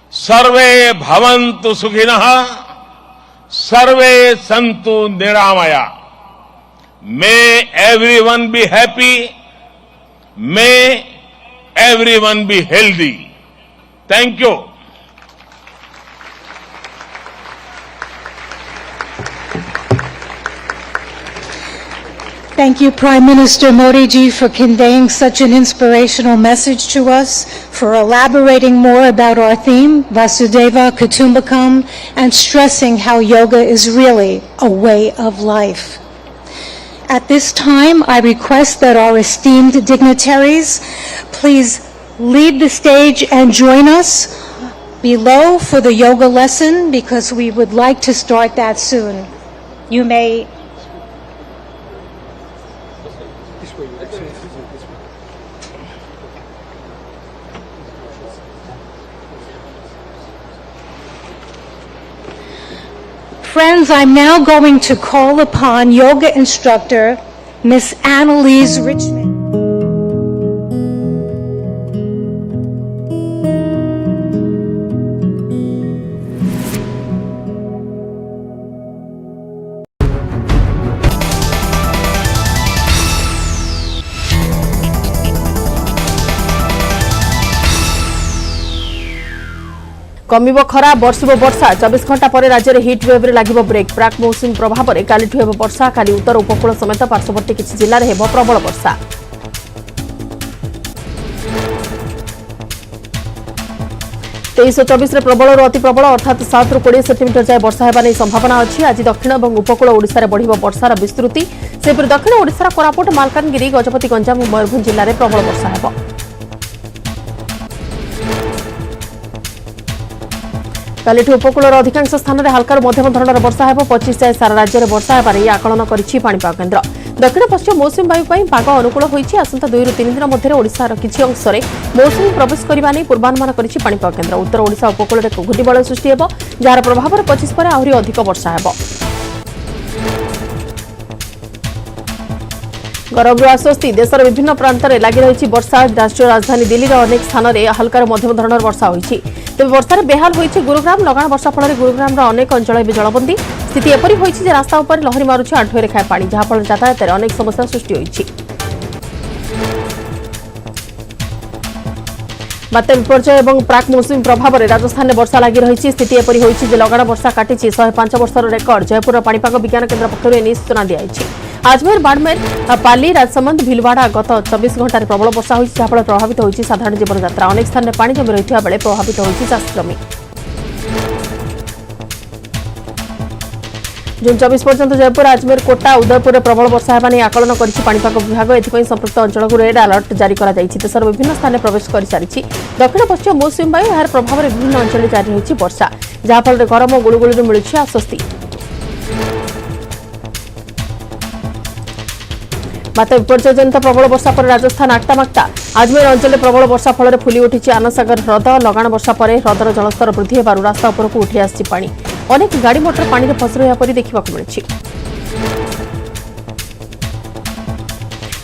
Sarve bhavantu sukhinah, sarve santu niramaya. May everyone be happy. May everyone be healthy. Thank you. Thank you, Prime Minister Modi ji, for conveying such an inspirational message to us, for elaborating more about our theme, Vasudeva Kutumbakam, and stressing how yoga is really a way of life. At this time, I request that our esteemed dignitaries please leave the stage and join us below for the yoga lesson, because we would like to start that soon. You may Friends, I'm now going to call upon yoga instructor Miss Annalise Richmond. कमिबो खरा बर्षिबो वर्षा 24 घंटा पर राज्य में hit wave रे लागिबो break प्राक मौसुमी प्रभाव में कालीठु हेबो वर्षा काली उत्तर उपकूल समेत पार्श्ववर्ती किछि जिल्ला रे हेबो प्रबल वर्षा 23-24 रे प्रबल और अति प्रबल अर्थात 7 रु 20 सेंटीमीटर जाय वर्षा हेबा नै संभावना अछि। आज दक्षिण और उपकूल ओडिसा रे बढ़िबो वर्षार विस्तृति सेपर दक्षिण ओडिसा कोरापुट मालकानगिरी गजपति गंजाम और मयूरभंज जिल्ला रे प्रबल वर्षा हेबो। कालिठू उपकूलर अधिकांश स्थान में हल्कार मध्यम धरणर वर्षा है 25 जाए सारा राज्य में वर्षा होने आकलन करिछि पाणीपाग केन्द्र दक्षिण पश्चिम मौसुमी वायु पाग अनुकूल होइछि आसंता 2 ରୁ 3 दिन मध्य ओडिशार किछि अंश में मौसुमी प्रवेश करबा नै पूर्वानुमान करिछि पाणीपाग केन्द्र उत्तर ओडिशा उपकूल में घूर्णिबलय सृष्टि हेबो जार प्रभाव 25 पर आहुरी अधिक वर्षा हेबो गरम आश्वस्ति देशर विभिन्न प्रांत में लगी रही वर्षा राष्ट्रीय राजधानी दिल्ली अनेक स्थान में हल्कार मध्यम धरणर वर्षा होती तेज वर्षार बेहाल होती गुरुग्राम लगाण वर्षा फल गुरुग्राम अनेक अंचल जलबंदी स्थिति एपरी होती रास्ता उपर लहरी मारुछि आंठुए रेखाए पानी जहाँफल यातायात में अनेक समस्या सृष्टि होती बात्या विपर्यय और प्राक मौसुमी प्रभाव में राजस्थान में वर्षा लगी रही स्थिति एपरी होती लगाण वर्षा काटी 105 वर्षर रेकर्ड जयपुर पाणीपाग विज्ञान केन्द्र पक्षर सूचना दी आजमेर बाड़मेर पाली राजसमंद भिलवाड़ा गत 24 घंटे प्रबल वर्षा होती जहाँफल प्रभावित होती साधारण जीवन यात्रा अनेक स्थान में पानी जमी रही बेले प्रभावित होती चाष जमी जून 24 पर्यंत जयपुर अजमेर कोटा उदयपुर में प्रबल वर्षा होगा नहीं आकलन करिछि विभाग एथिपई संपृक्त अंचल को रेड अलर्ट जारी करा जायछि देशर विभिन्न स्थान में प्रवेश कर सारी दक्षिण पश्चिम मौसुमी वायु यार प्रभाव में विभिन्न अंचल जारी होती वर्षा जहाँफल गरम और गुड़गुड़ी मिलुछि आश्वस्ति बात्या विपर्यय जनित प्रबल वर्षा पर राजस्थान आक्टामाक्टा आजमेर अंचल में प्रबल वर्षा फल फुली उठी आनसागर ह्रद लगाण वर्षा पर ह्रदर जलस्तर वृद्धि होगार रास्ता उपरकू उठी आसी पानी अनेक गाड़ी मोटर पानी में फसी रहा परी देखा मिली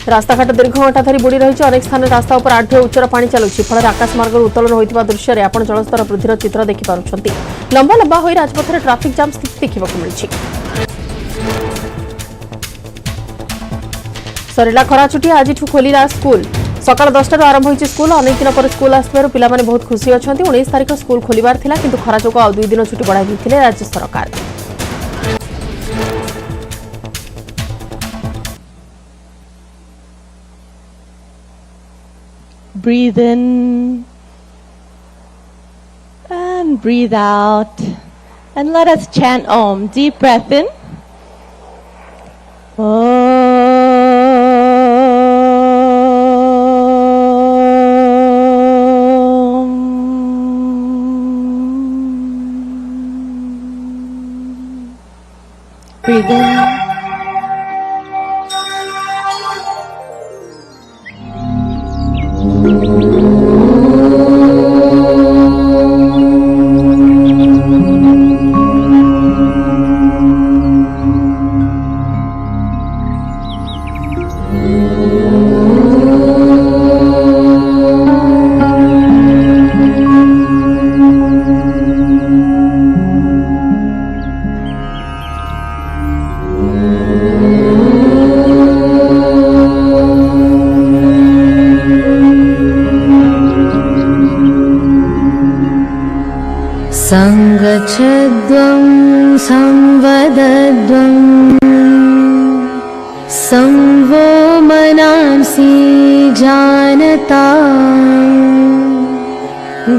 रास्ताघाट दीर्घ घंटा धरी बुड़ी रही अनेक स्थान रास्ता उपर आठुए उच्चर पानी चलुछि फल आकाशमार्ग उत्तोलन होता दृश्य में आपण जलस्तर वृद्धिर चित्र देखिपुंट लंबा लंबा हो राजपथ ट्राफिक जाम स्थिति देखा मिली सरिला खरा छुट्टी आज खोलिला स्कूल सकाल 10 आरंभ होती स्कूल अनेक दिन पर स्कूल आसबार पिला माने बहुत खुशी अच्छा 19 तारीख स्कूल खोलिबार थिला किंतु खरा जोग आ 2 दिन छुट्टी बढ़ाई दिथिले राज्य सरकार Breathe in and breathe out and let us chant Om. Deep breath in. Breathe in. संगच्छद्वं संवदद्वं संवो मनांसि जानता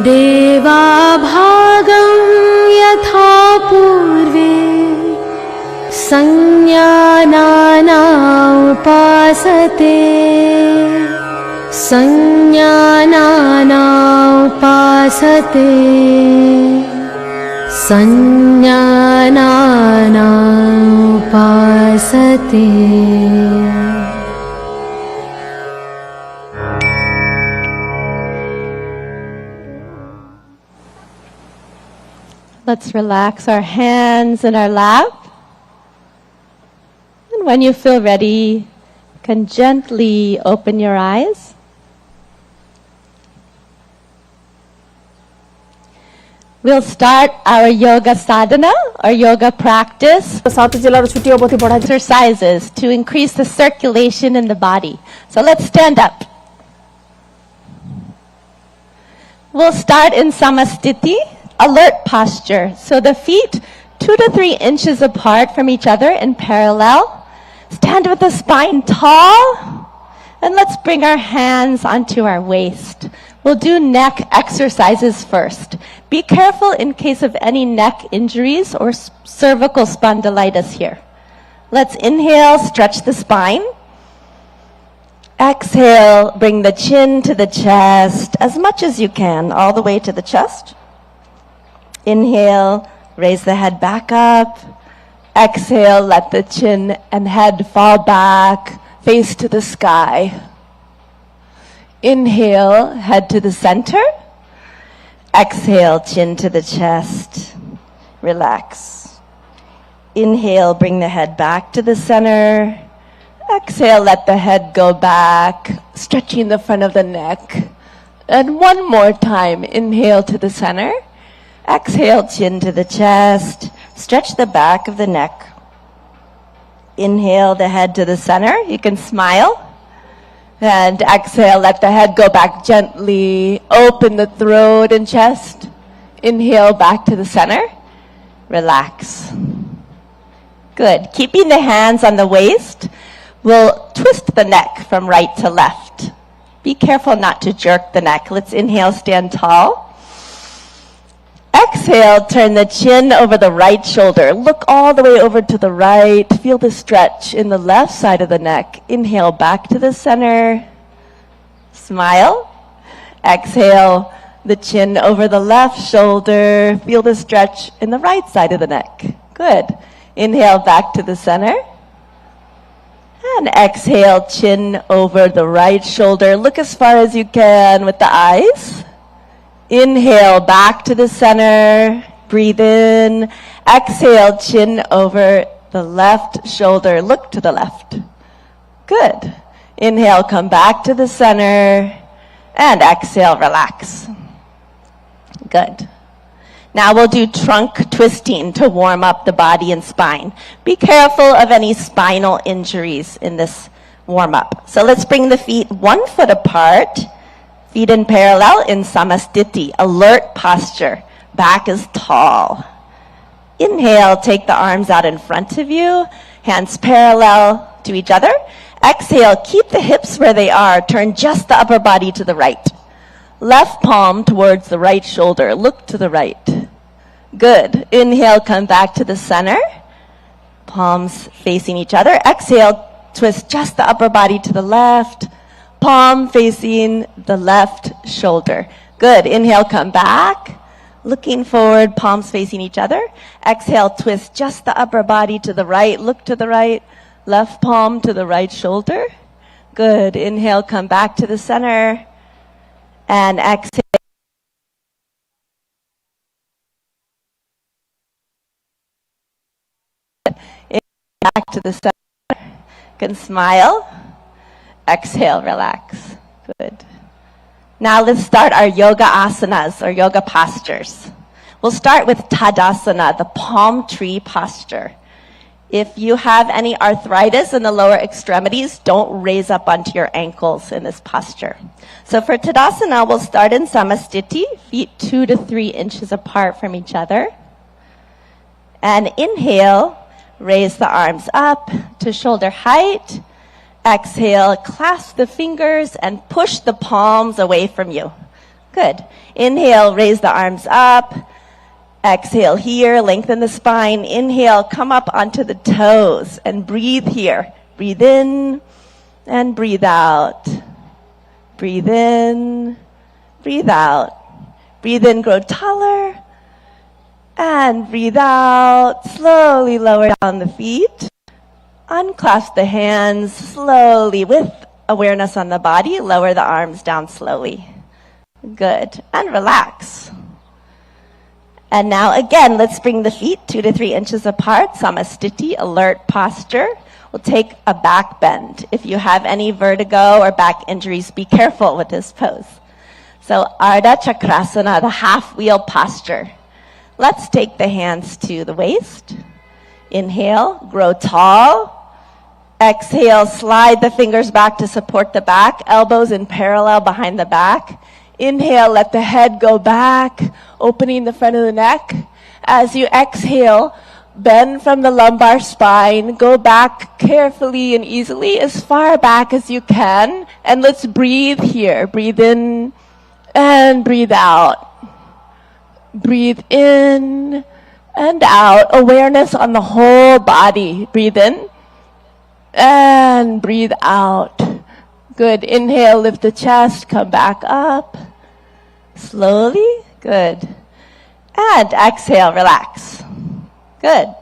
देवा भागं यथा पूर्वे संज्ञानाना उपासते संज्ञानाना उपासते संज्ञानाना उपासते Let's relax our hands in our lap. And when you feel ready, you can gently open your eyes. We'll start our yoga sadhana, or yoga practice, exercises to increase the circulation in the body. So let's stand up. We'll start in samastiti, alert posture. So the feet 2 to 3 inches apart from each other in parallel. Stand with the spine tall. And let's bring our hands onto our waist. We'll do neck exercises first. Be careful in case of any neck injuries or cervical spondylitis here. Let's inhale, stretch the spine. Exhale, bring the chin to the chest as much as you can, all the way to the chest. Inhale, raise the head back up. Exhale, let the chin and head fall back, face to the sky. Inhale, head to the center. Exhale, chin to the chest. Relax. Inhale, bring the head back to the center. Exhale, let the head go back, stretching the front of the neck. And one more time, inhale to the center. Exhale, chin to the chest. Stretch the back of the neck. Inhale the head to the center. You can smile. And exhale, let the head go back gently. Open the throat and chest. Inhale back to the center. Relax. Good. Keeping the hands on the waist, we'll twist the neck from right to left. Be careful not to jerk the neck. Let's inhale, stand tall. Exhale, turn the chin over the right shoulder. Look all the way over to the right. Feel the stretch in the left side of the neck. Inhale back to the center. Smile. Exhale, the chin over the left shoulder. Feel the stretch in the right side of the neck. Good. Inhale back to the center. And exhale, chin over the right shoulder. Look as far as you can with the eyes. Inhale, back to the center. Breathe in. Exhale, chin over the left shoulder. Look to the left. Good. Inhale, come back to the center. And exhale, relax. Good. Now we'll do trunk twisting to warm up the body and spine. Be careful of any spinal injuries in this warm-up. So let's bring the feet 1 foot apart. Feet in parallel in Samastiti, alert posture. Back is tall. Inhale, take the arms out in front of you. Hands parallel to each other. Exhale, keep the hips where they are. Turn just the upper body to the right. Left palm towards the right shoulder. Look to the right. Good. Inhale, come back to the center. Palms facing each other. Exhale, twist just the upper body to the left. Palm facing the left shoulder. Good. Inhale, come back. Looking forward, palms facing each other. Exhale, twist just the upper body to the right. Look to the right. Left palm to the right shoulder. Good. Inhale, come back to the center. And exhale. Back to the center. You can smile. Exhale, relax. Good. Now let's start our yoga asanas or yoga postures. We'll start with Tadasana, the palm tree posture. If you have any arthritis in the lower extremities, don't raise up onto your ankles in this posture. So for Tadasana, we'll start in Samastiti, feet 2 to 3 inches apart from each other. And inhale, raise the arms up to shoulder height. Exhale, clasp the fingers and push the palms away from you. Good. Inhale, raise the arms up. Exhale here, lengthen the spine. Inhale, come up onto the toes and breathe here. Breathe in and breathe out. Breathe in, breathe out. Breathe in, grow taller. And breathe out. Slowly lower down the feet. Unclasp the hands slowly with awareness on the body. Lower the arms down slowly. Good. And relax. And now again, let's bring the feet 2 to 3 inches apart. Samastiti, alert posture. We'll take a back bend. If you have any vertigo or back injuries, be careful with this pose. So Ardha Chakrasana, the half wheel posture. Let's take the hands to the waist. Inhale, grow tall. Exhale, slide the fingers back to support the back, elbows in parallel behind the back. Inhale, let the head go back, opening the front of the neck. As you exhale, bend from the lumbar spine, go back carefully and easily as far back as you can. And let's breathe here. Breathe in and breathe out. Breathe in and out. Awareness on the whole body. Breathe in and breathe out. Good. Inhale, lift the chest, come back up. Slowly. Good. And exhale, relax. Good.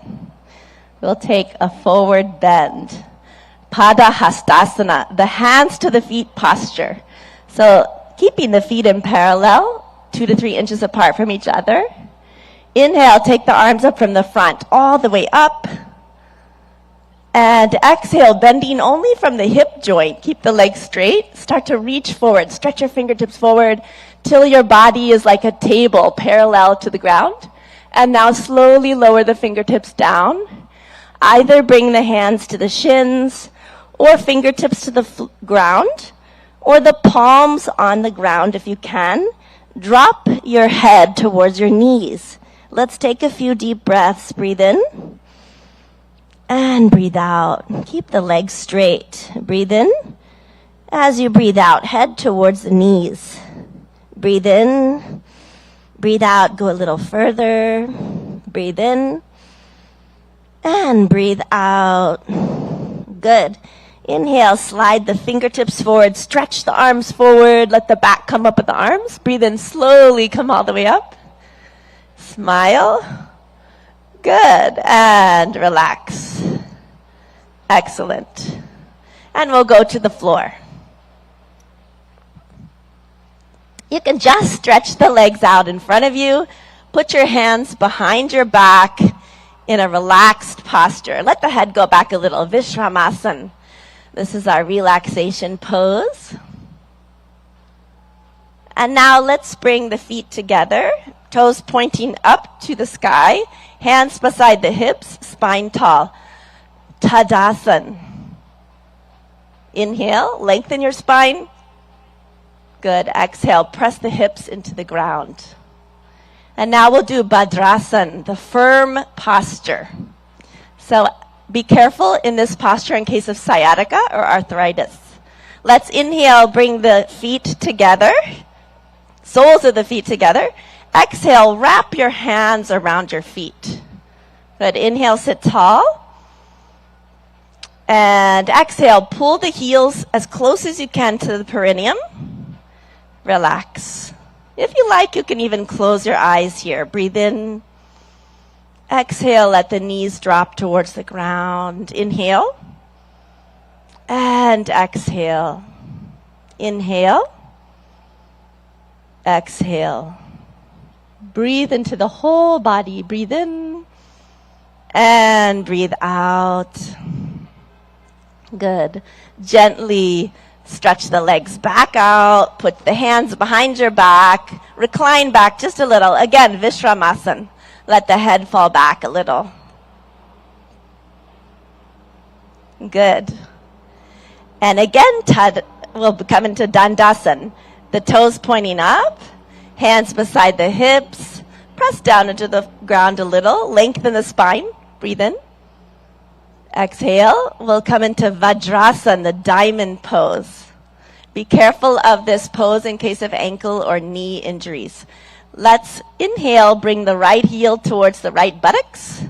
We'll take a forward bend. Pada Hastasana, the hands to the feet posture. So keeping the feet in parallel, 2 to 3 inches apart from each other. Inhale, take the arms up from the front, all the way up. And exhale, bending only from the hip joint. Keep the legs straight. Start to reach forward. Stretch your fingertips forward till your body is like a table parallel to the ground. And now slowly lower the fingertips down. Either bring the hands to the shins or fingertips to the ground or the palms on the ground if you can. Drop your head towards your knees. Let's take a few deep breaths. Breathe in. And breathe out. Keep the legs straight. Breathe in. As you breathe out, head towards the knees. Breathe in. Breathe out. Go a little further. Breathe in. And breathe out. Good. Inhale, slide the fingertips forward. Stretch the arms forward. Let the back come up with the arms. Breathe in slowly. Come all the way up. Smile. Good. And relax. Excellent. And we'll go to the floor. You can just stretch the legs out in front of you. Put your hands behind your back in a relaxed posture. Let the head go back a little. Vishramasana. This is our relaxation pose. And now let's bring the feet together. Toes pointing up to the sky. Hands beside the hips, spine tall. Tadasana. Inhale, lengthen your spine. Good. Exhale, press the hips into the ground. And now we'll do Bhadrasana, the firm posture. So be careful in this posture in case of sciatica or arthritis. Let's inhale, bring the feet together, soles of the feet together. Exhale, wrap your hands around your feet. Good. Inhale, sit tall. And exhale, pull the heels as close as you can to the perineum. Relax. If you like, you can even close your eyes here. Breathe in. Exhale, let the knees drop towards the ground. Inhale. And exhale. Inhale. Exhale. Breathe into the whole body. Breathe in. And breathe out. Good. Gently stretch the legs back out. Put the hands behind your back. Recline back just a little. Again, Vishramasana. Let the head fall back a little. Good. And again, we'll come into Dandasana. The toes pointing up. Hands beside the hips. Press down into the ground a little. Lengthen the spine. Breathe in. Exhale. We'll come into Vajrasana, the diamond pose. Be careful of this pose in case of ankle or knee injuries. Let's inhale, bring the right heel towards the right buttocks.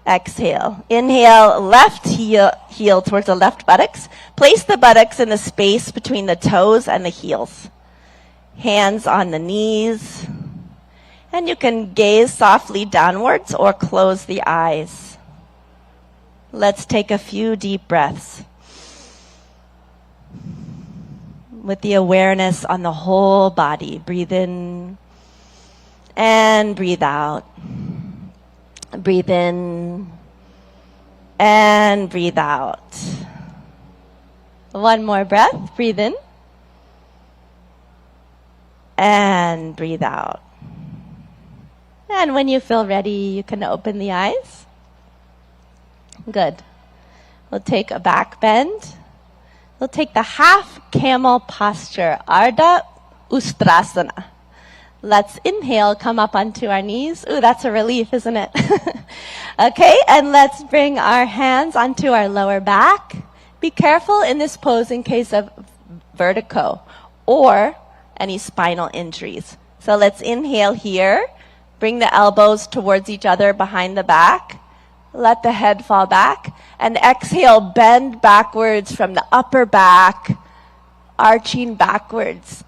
Exhale. Inhale, left heel towards the left buttocks. Place the buttocks in the space between the toes and the heels. Hands on the knees. And you can gaze softly downwards or close the eyes. Let's take a few deep breaths. With the awareness on the whole body. Breathe in and breathe out. Breathe in and breathe out. One more breath. Breathe in and breathe out. And when you feel ready, you can open the eyes. Good. We'll take a back bend. We'll take the half camel posture, Ardha Ustrasana. Let's inhale, come up onto our knees. Ooh, that's a relief, isn't it? Okay, and let's bring our hands onto our lower back. Be careful in this pose in case of vertigo or any spinal injuries. So let's inhale here. Bring the elbows towards each other behind the back. Let the head fall back. And exhale, bend backwards from the upper back, arching backwards,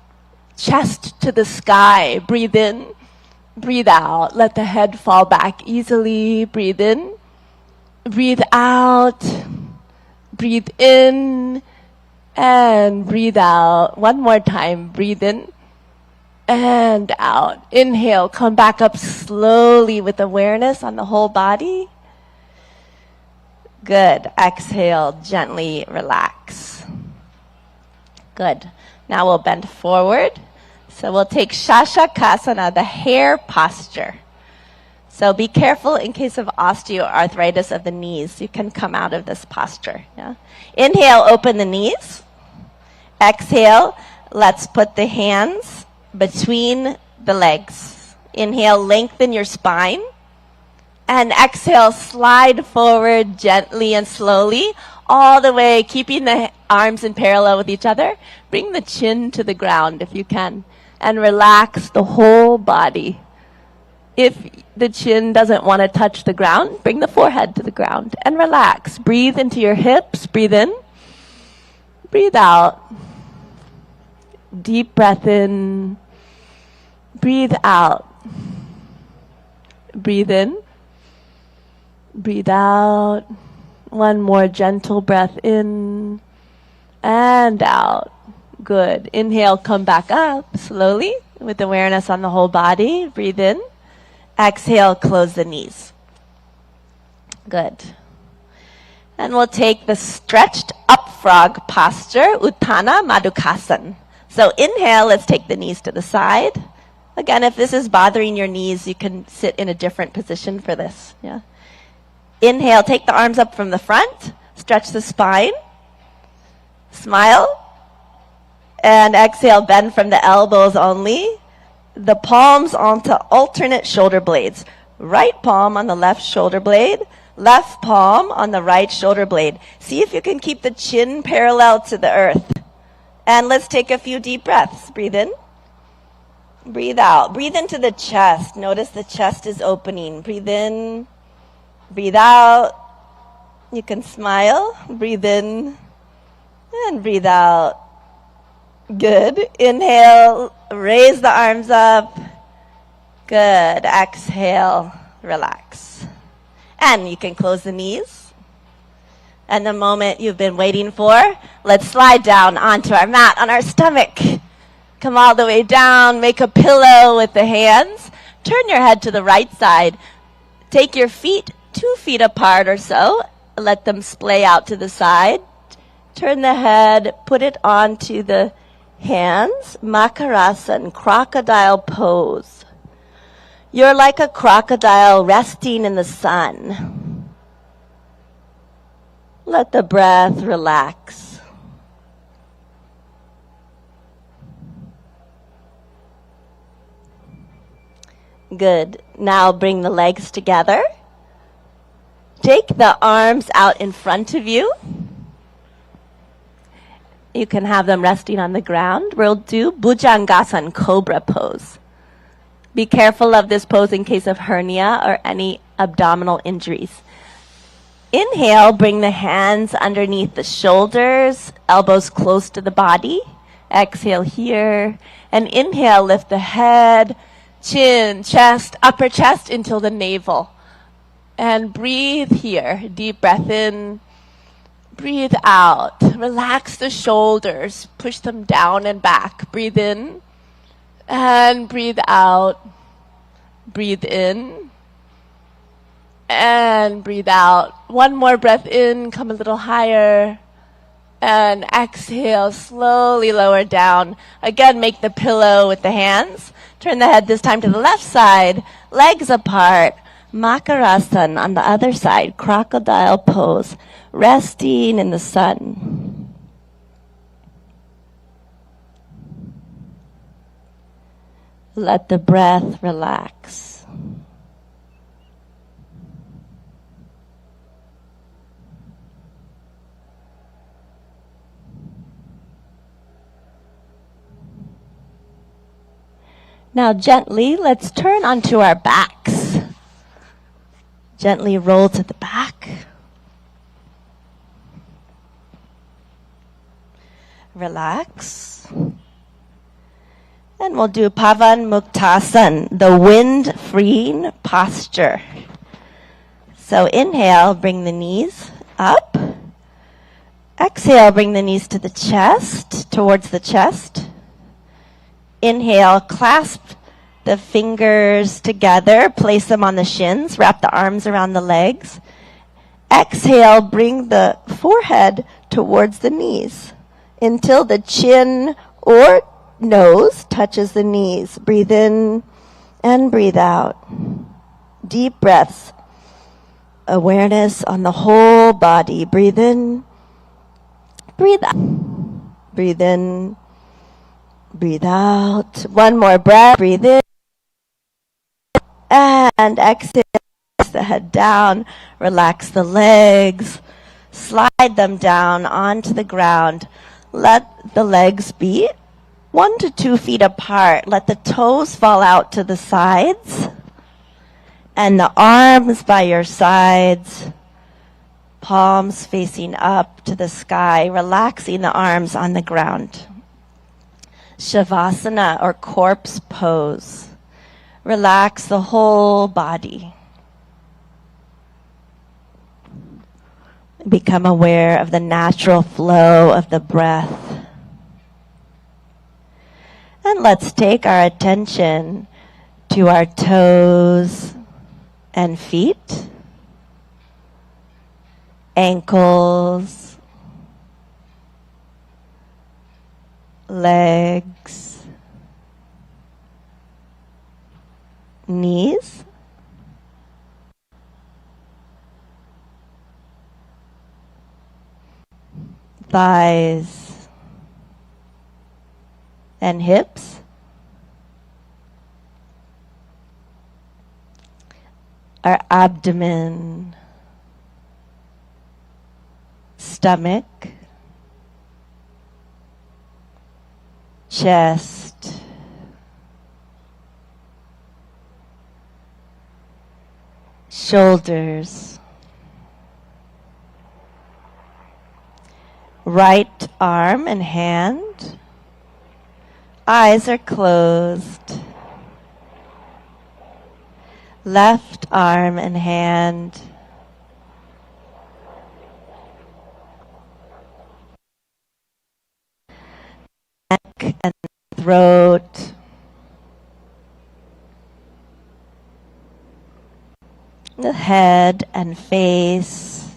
chest to the sky. Breathe in. Breathe out. Let the head fall back easily. Breathe in. Breathe out. Breathe in. And breathe out. One more time. Breathe in. And out. Inhale. Come back up slowly with awareness on the whole body. Good. Exhale. Gently relax. Good. Now we'll bend forward. So we'll take Shashakasana, the hare posture. So be careful in case of osteoarthritis of the knees. You can come out of this posture. Yeah? Inhale, open the knees. Exhale, let's put the hands between the legs. Inhale, lengthen your spine. And exhale, slide forward gently and slowly, all the way, keeping the arms in parallel with each other. Bring the chin to the ground if you can, and relax the whole body. If the chin doesn't want to touch the ground, bring the forehead to the ground and relax. Breathe into your hips. Breathe in. Breathe out. Deep breath in. Breathe out. Breathe in. Breathe out. One more gentle breath in and out. Good. Inhale, come back up slowly with awareness on the whole body. Breathe in. Exhale, close the knees. Good. And we'll take the stretched up frog posture, Uttana Madhukasana. So inhale, let's take the knees to the side. Again, if this is bothering your knees, you can sit in a different position for this. Yeah. Inhale, take the arms up from the front, stretch the spine, smile, and exhale, bend from the elbows only. The palms onto alternate shoulder blades. Right palm on the left shoulder blade, left palm on the right shoulder blade. See if you can keep the chin parallel to the earth. And let's take a few deep breaths. Breathe in. Breathe out. Breathe into the chest. Notice the chest is opening. Breathe in. Breathe out. You can smile. Breathe in. And breathe out. Good. Inhale. Raise the arms up. Good. Exhale. Relax. And you can close the knees. And the moment you've been waiting for, let's slide down onto our mat on our stomach. Come all the way down. Make a pillow with the hands. Turn your head to the right side. Take your feet 2 feet apart or so. Let them splay out to the side. Turn the head. Put it onto the hands. Makarasana, crocodile pose. You're like a crocodile resting in the sun. Let the breath relax. Good. Now bring the legs together. Take the arms out in front of you. You can have them resting on the ground. We'll do Bhujangasana, cobra pose. Be careful of this pose in case of hernia or any abdominal injuries. Inhale, bring the hands underneath the shoulders, elbows close to the body. Exhale here. And inhale, lift the head, chin, chest, upper chest until the navel. And breathe here. Deep breath in. Breathe out. Relax the shoulders. Push them down and back. Breathe in. And breathe out. Breathe in. And breathe out. One more breath in. Come a little higher. And exhale. Slowly lower down. Again, make the pillow with the hands. Turn the head this time to the left side. Legs apart. Makarasana on the other side. Crocodile pose. Resting in the sun. Let the breath relax. Now gently, let's turn onto our backs. Gently roll to the back. Relax. And And we'll do Pavan Muktasan, the wind-freeing posture. So inhale, bring the knees up. Exhale, bring the knees to the chest, towards the chest. Inhale, clasp the fingers together, place them on the shins, wrap the arms around the legs. Exhale, bring the forehead towards the knees until the chin or nose touches the knees. Breathe in and breathe out. Deep breaths. Awareness on the whole body. Breathe in, breathe out. Breathe in, breathe out. One more breath. Breathe in and exhale. Place the head down. Relax the legs. Slide them down onto the ground. Let the legs be 1 to 2 feet apart. Let the toes fall out to the sides. And the arms by your sides. Palms facing up to the sky. Relaxing the arms on the ground. Shavasana or corpse pose. Relax the whole body. Become aware of the natural flow of the breath. And let's take our attention to our toes and feet, ankles, legs, knees, thighs, and hips, our abdomen, stomach, chest, shoulders, right arm and hand. Eyes are closed. Left arm and hand. Neck and throat. The head and face.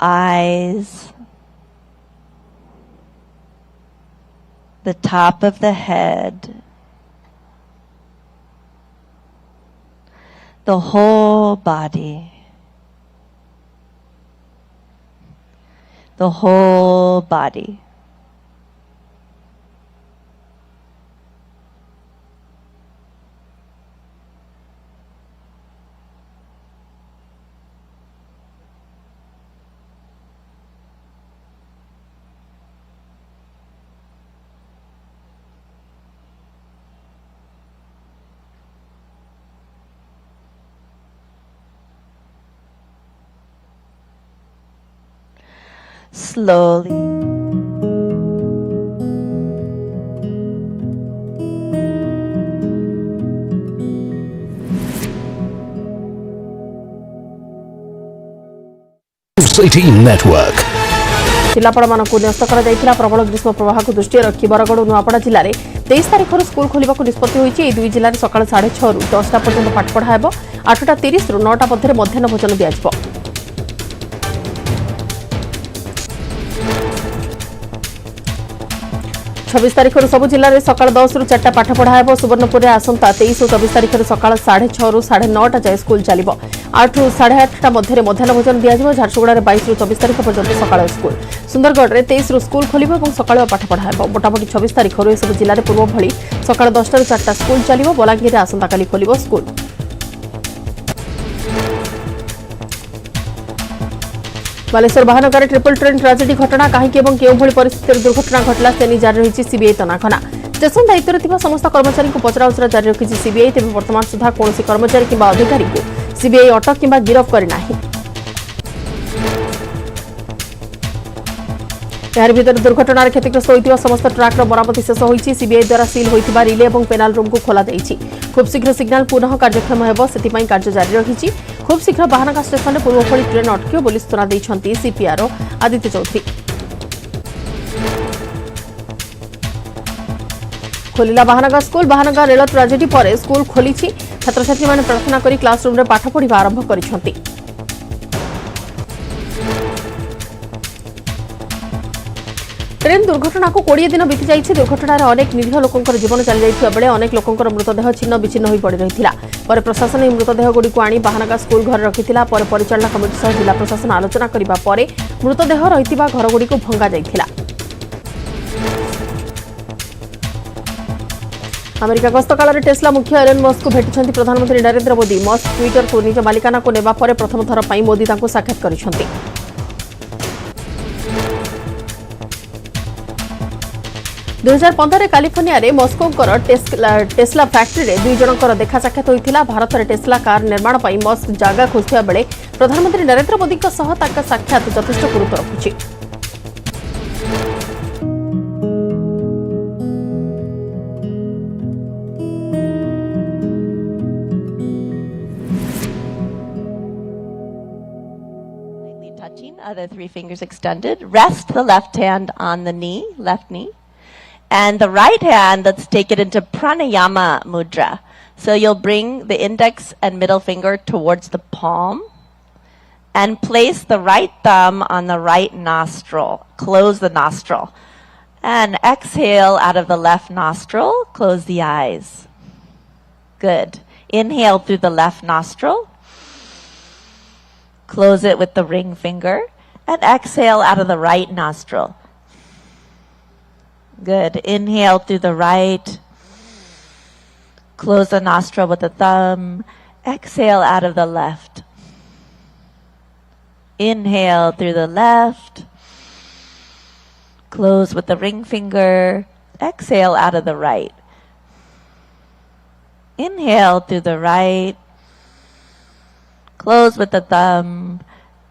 Eyes. The top of the head, the whole body, the whole body. Slowly. News18 Network. जिलापालମାନଙ୍କୁ ନ୍ୟସ୍ତ କରାଯାଇଥିଲା ପ୍ରବଳ ଗ୍ରୀଷ୍ମ ପ୍ରବାହକୁ ଦୃଷ୍ଟିରେ ରଖି ବରଗଡ଼ ଓ ନୂଆପଡ଼ା ଜିଲ୍ଲାରେ 23 ତାରିଖରୁ school ଖୋଲିବାକୁ ନିଷ୍ପତ୍ତି ହୋଇଛି। ଏହି ଦୁଇ ଜିଲ୍ଲାରେ ସକାଳ 6:30 ରୁ 10ଟା ପର୍ଯ୍ୟନ୍ତ ପାଠପଢ଼ା ହେବ। 8:30 ରୁ 9ଟା ମଧ୍ୟରେ ମଧ୍ୟାହ୍ନ ଭୋଜନ ଦିଆଯିବ। 26 ତାରିଖରୁ ସବୁ ଜିଲ୍ଲାରେ ସକାଳ 10 ରୁ 4ଟା ପାଠପଢ଼ା ହେବ। ସୁବର୍ଣ୍ଣପୁରରେ ଆସନ୍ତା 23 ଓ 24 ତାରିଖରୁ ସକାଳ 6:30 ରୁ 9:30ଟା ଯାଏଁ ସ୍କୁଲ ଚାଲିବ। 8 ରୁ 8:30ଟା ମଧ୍ୟରେ ମଧ୍ୟାହ୍ନ ଭୋଜନ ଦିଆଯିବ। ଝାରସୁଗୁଡ଼ାରେ 22 ରୁ 24 ତାରିଖ ପର୍ଯ୍ୟନ୍ତ ସକାଳ ସ୍କୁଲ। ସୁନ୍ଦରଗଡ଼ରେ 23 ରୁ ସ୍କୁଲ ଖୋଲିବ ଏବଂ ସକାଳ ପାଠପଢ଼ା ହେବ। ମୋଟାମୋଟି 26 ତାରିଖରୁ ଏସବୁ ଜିଲ୍ଲାରେ ପୂର୍ବ ଭଳି ସକାଳ 10ଟା ରୁ 4ଟା ସ୍କୁଲ ଚାଲିବ। ବଲାଙ୍ଗୀରରେ ଆସନ୍ତାକାଲି ଖୋଲିବ ସ୍କୁଲ। ବାଲେଶ୍ୱର ବାହାନଗାରେ ଟ୍ରିପଲ ଟ୍ରେନ୍ ଟ୍ରାଜେଡି ଘଟଣା କାହିଁକି ଏବଂ କେଉଁଭଳି ପରିସ୍ଥିତିରେ ଦୁର୍ଘଟଣା ଘଟିଲା ସେ ନେଇ ଜାରି ରହିଛି ସିବିଆଇ ତନାଘନା। ଷ୍ଟେସନ ଦାୟିତ୍ୱରେ ଥିବା ସମସ୍ତ କର୍ମଚାରୀଙ୍କୁ ପଚରାଉଚରା ଜାରି ରଖିଛି ସିବିଆଇ। ତେବେ ବର୍ତ୍ତମାନ ସୁଦ୍ଧା କୌଣସି କର୍ମଚାରୀ କିମ୍ବା ଅଧିକାରୀଙ୍କୁ ସିବିଆଇ ଅଟକ କିମ୍ବା ଗିରଫ କରିନାହିଁ। यार भीतर दुर्घटनार क्षतिग्रस्त होइतिबा समस्त ट्रक मरामती शेष होइछि। सीबीआई द्वारा सील होइतिबा रिले और पेनाल रूम को खोला जाइछि। खूब शीघ्र सिग्नाल पुनः कार्यक्षम हेबो सेतिपई कार्य जारी रहिछि। खूब शीघ्र बाहनगा स्टेशन में पूर्वभଳି ट्रेन अटकियो बोली सूचना दैछन्ति सीपीआरओ आदित्य चौधरी। खोलिला Bahanaga school. Bahanaga rail tragedy पर स्कूल खोली। छात्र छात्री माने प्रार्थना करी क्लासरूम रे पाठ पढ़िबा आरंभ करिसंती। ट्रेन दुर्घटना को 20 दिन बीती जाइछि। दुर्घटनार अनेक निरीह लोकंकर जीवन चली जाइथिबा बेले अनेक लोकंकर मृतदेह छिन्न विच्छिन्न होई पड़ी रहिथिला। पर प्रशासन ए मृतदेह गुडी को आनी बाहनगा स्कूल घर रखिथिला। पर परिचालना कमिटी सह जिला प्रशासन आलोचना करिबा परे मृतदेह रहिथिबा घर गुडी को भंगा जाइथिला। अमेरिका गस्त काल टेस्ला मुख्य एलन मस्क को भेटिछन्ति प्रधानमंत्री नरेंद्र मोदी। मस्क ट्विटर को निज मालिकाना को नेबा परे प्रथम थर पई मोदी तांको साक्षात करिछन्ति। 2015 कैलिफोर्निया रे मस्कोंकर टेस्ला फैक्ट्री रे 2 जनकर देखा साक्षात होइथिला। भारत रे टेस्ला कार निर्माण पई मस्क जागा खोजथिबा बेले प्रधानमंत्री नरेंद्र मोदी का सह ताका साक्षात यथेष्ट गुरुत्व रखुछि। Other 3 fingers extended. Rest the left hand on the knee, left knee. And the right hand, let's take it into pranayama mudra. So you'll bring the index and middle finger towards the palm and place the right thumb on the right nostril. Close the nostril. And exhale out of the left nostril. Close the eyes. Good. Inhale through the left nostril. Close it with the ring finger. And exhale out of the right nostril. Good. Inhale through the right. Close the nostril with the thumb. Exhale out of the left. Inhale through the left. Close with the ring finger. Exhale out of the right. Inhale through the right. Close with the thumb.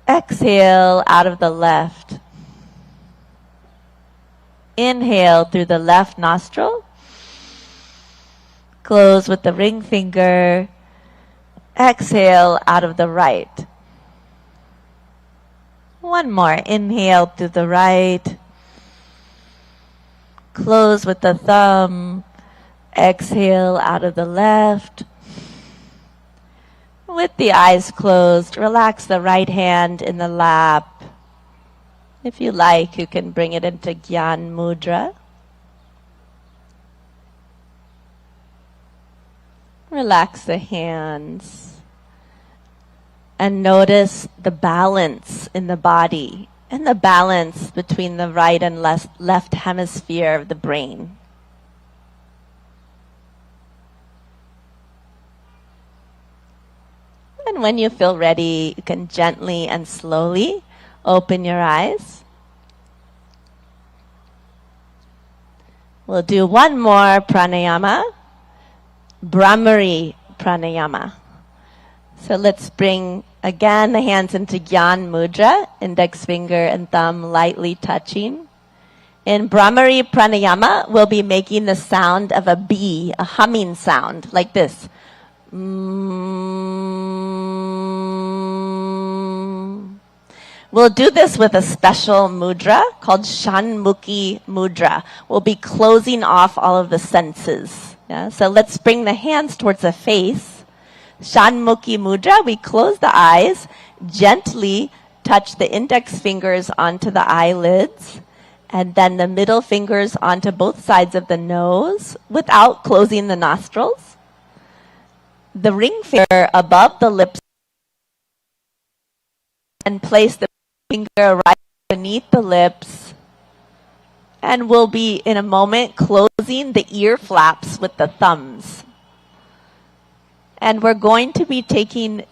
Exhale out of the left. Inhale through the left nostril. Close with the ring finger. Exhale out of the right. One more. Inhale through the right. Close with the thumb. Exhale out of the left. With the eyes closed, relax the right hand in the lap. If you like, you can bring it into Gyan Mudra. Relax the hands. And notice the balance in the body and the balance between the right and left hemisphere of the brain. And when you feel ready, you can gently and slowly open your eyes. We'll do one more pranayama, Brahmari pranayama. So let's bring again the hands into Gyan Mudra, index finger and thumb lightly touching. In Brahmari pranayama, we'll be making the sound of a bee, a humming sound, like this. We'll do this with a special mudra called Shanmukhi mudra. We'll be closing off all of the senses. Yeah? So let's bring the hands towards the face. Shanmukhi mudra, we close the eyes, gently touch the index fingers onto the eyelids, and then the middle fingers onto both sides of the nose without closing the nostrils. The ring finger above the lips and place the finger right beneath the lips. And we'll be, in a moment, closing the ear flaps with the thumbs. And we're going to be taking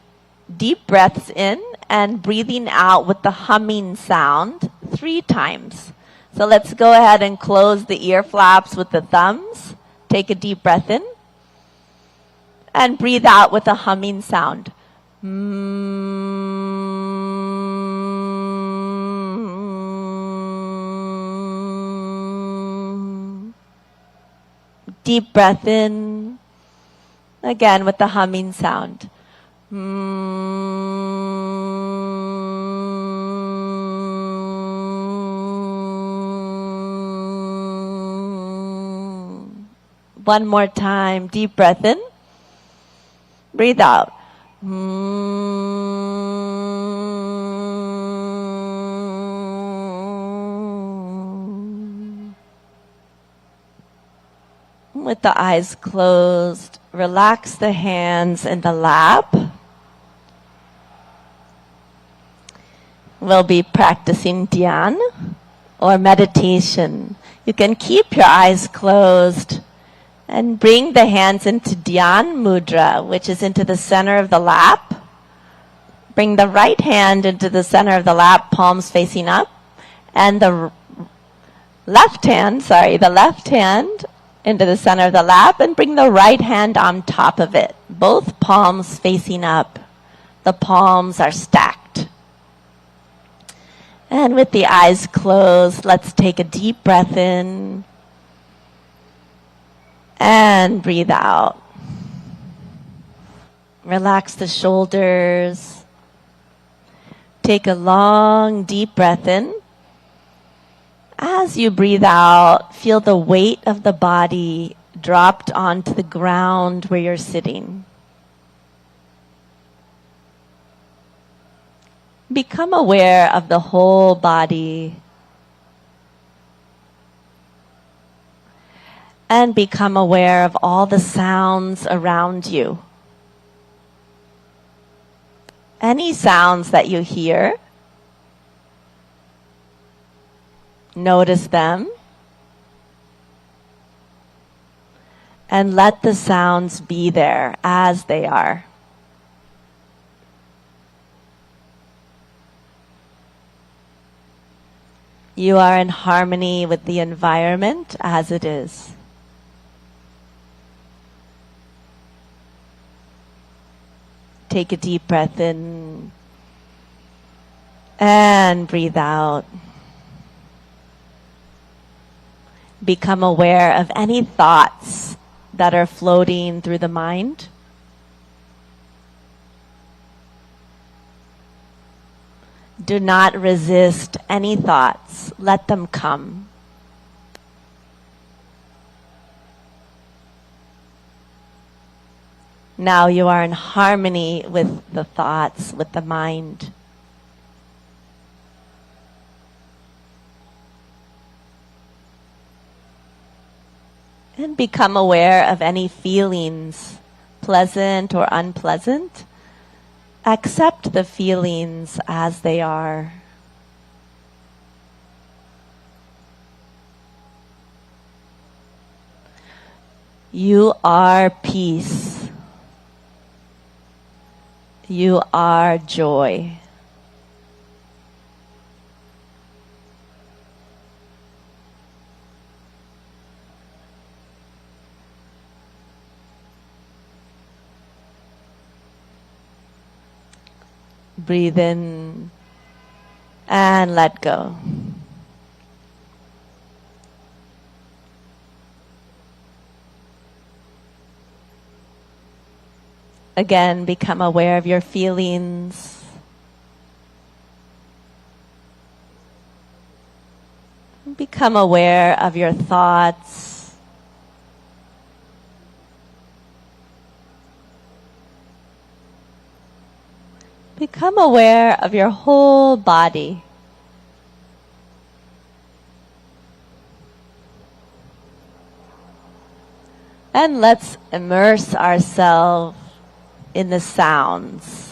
deep breaths in and breathing out with the humming sound 3 times. So let's go ahead and close the ear flaps with the thumbs. Take a deep breath in. And breathe out with a humming sound. Deep breath in. Again with the humming sound. One more time. Deep breath in. Breathe out. With the eyes closed, relax the hands in the lap. We'll be practicing dhyan or meditation. You can keep your eyes closed and bring the hands into dhyan mudra, which is into the center of the lap. Bring the right hand into the center of the lap, palms facing up, and the left hand into the center of the lap, and bring the right hand on top of it. Both palms facing up. The palms are stacked. And with the eyes closed, let's take a deep breath in and breathe out. Relax the shoulders. Take a long, deep breath in. As you breathe out, feel the weight of the body dropped onto the ground where you're sitting. Become aware of the whole body and become aware of all the sounds around you. Any sounds that you hear, notice them and let the sounds be there as they are. You are in harmony with the environment as it is. Take a deep breath in and breathe out. Become aware of any thoughts that are floating through the mind. Do not resist any thoughts. Let them come. Now you are in harmony with the thoughts, with the mind. And become aware of any feelings, pleasant or unpleasant. Accept the feelings as they are. You are peace. You are joy. Breathe in and let go. Again, become aware of your feelings. Become aware of your thoughts. Become aware of your whole body. And let's immerse ourselves in the sounds.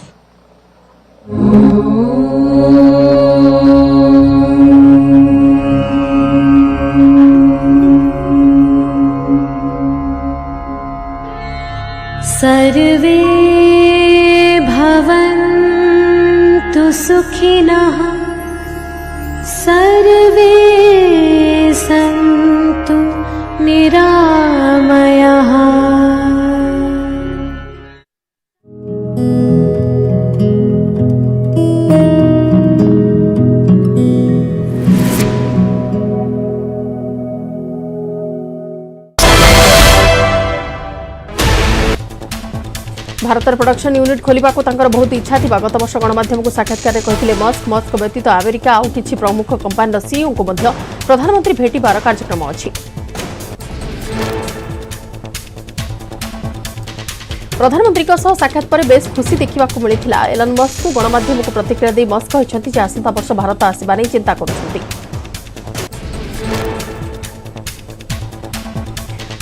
सर्वे भवन्तु सुखिनः सर्वे सन्तु निरामयाः भारतर production unit खोलिबा को तांकर बहुत इच्छा थिबा गत वर्ष गणमाध्यम को साक्षात्कार कहिथिले मस्क व्यतीत अमेरिका आउ किछि प्रमुख कंपनी सीईओ को मध्य प्रधानमंत्री भेटिबार कार्यक्रम अछि। प्रधानमंत्री साक्षात पर बेस खुशी देखा मिलता। एलन मस्क को गणमाध्यम को प्रतिक्रिया दे मस्क कहते आसंता वर्ष भारत आसवा नहीं चिंता कर।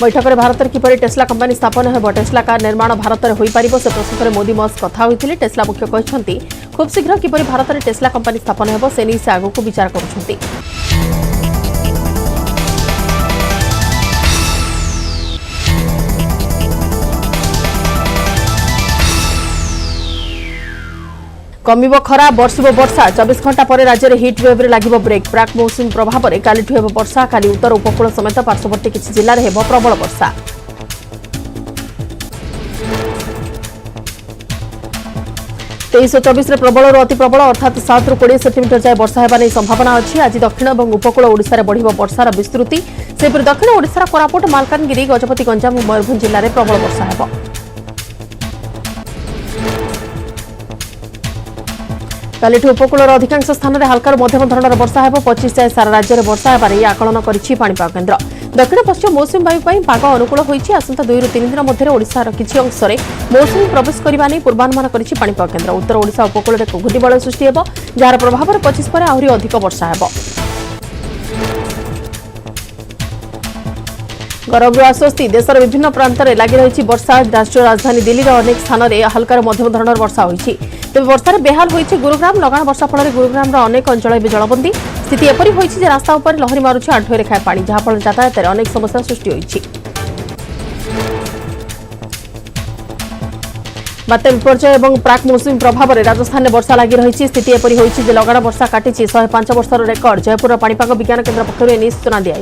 बैठक में भारत किपर टेस्ला कंपनी स्थापन हो टेस्ला कार निर्माण भारत में हो पार से प्रसंग में मोदी मस्क कथा होते। टेस्ला मुख्य कहते खूब शीघ्र किपर भारत में टेस्ला कंपनी स्थापन हो से नहीं से आगक विचार कर। कमिबो खरा बर्षिबो वर्षा 24 घंटा पर राज्य में हिट वेव लागिबो ब्रेक। प्राक मौसुमी प्रभाव में कालीठू हेबो वर्षा। काली उत्तर उपकूल समेत पार्श्ववर्ती किछि जिल्ला रे हेबो प्रबल वर्षा। तेईस और 24 प्रबल अति प्रबल अर्थात 7 ରୁ 20 सेंटीमीटर जाए वर्षा हेबा नै संभावना अछि। आज दक्षिण और उपकूल ओडिशा रे बढ़िबो वर्षार विस्तृति। सेपरि दक्षिण ओडिशा कोरापुट मालकानगिरी गजपति गंजाम और मयूरभंज जिल्ला रे प्रबल वर्षा हेबो। कालीठू उपकूल अधिकांश स्थान में हल्का मध्यम धरणर वर्षा हो 25 जाए सारा राज्य में वर्षा होने आकलन करिछि पाणीपाग केन्द्र। दक्षिण पश्चिम मौसुमी वायु पाग अनुकूल होइछि। आसंता 2 ରୁ 3 दिन मध्य ओडिशार किछि अंश में मौसुमी प्रवेश करबा नै पूर्वानुमान करिछि पाणीपाग केन्द्र। उत्तर ओडिशा उपकूल में घूर्णिबलय सृष्टि हेबो जार प्रभाव में 25 पर आहुरी अधिक वर्षा हेबो। गरमरू आश्वस्ति देशर विभिन्न प्रांत में लगी रही वर्षा। राष्ट्रीय राजधानी दिल्ली अनेक स्थान में हल्का मध्यम धरणर वर्षा होइछि। तेज वर्षार बेहाल होइछि गुरुग्राम। लगाण वर्षा फल गुरुग्राम अनेक अंचल जलबंदी स्थिति एपरी होइछि जे रास्ता उपर लहरी मारुछि आंठुए रेखाए पानी जहाँफल यातायात में अनेक समस्या सृष्टि होइछि। बात्या विपर्यय और प्राक मौसुमी प्रभाव में राजस्थान में वर्षा लगी रही स्थिति एपरी होइछि जे लगाण वर्षा काटी 105 वर्षर रेकर्ड। जयपुर पाणीपाग विज्ञान केन्द्र पक्षर एने सूचना दी।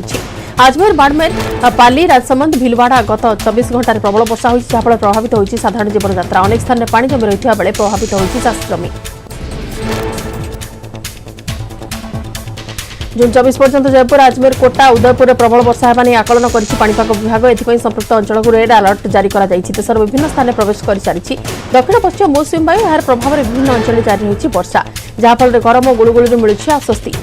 आजमेर बाड़मेर पाली राजसमंद भिलवाड़ा गत 24 घंटा प्रबल वर्षा होइछि जहाँफल प्रभावित होइछि साधारण जीवन यात्रा। अनेक स्थान में पानी जमी रही बेले प्रभावित होइछि चाष जमी। जून 24 पर्यंत जयपुर अजमेर कोटा उदयपुर प्रबल वर्षा हेबा नै आकलन करिछि पाणीपाग विभाग। एथिपई संपृक्त अंचल को रेड अलर्ट जारी करा जाइछि। देशर विभिन्न स्थान में प्रवेश कर सारिछि दक्षिण पश्चिम मौसुमी वायु। यार प्रभाव में विभिन्न अंचल जारी रही वर्षा जहाँफल गरम और गुळुगुळी मिलुछि आश्वस्ति।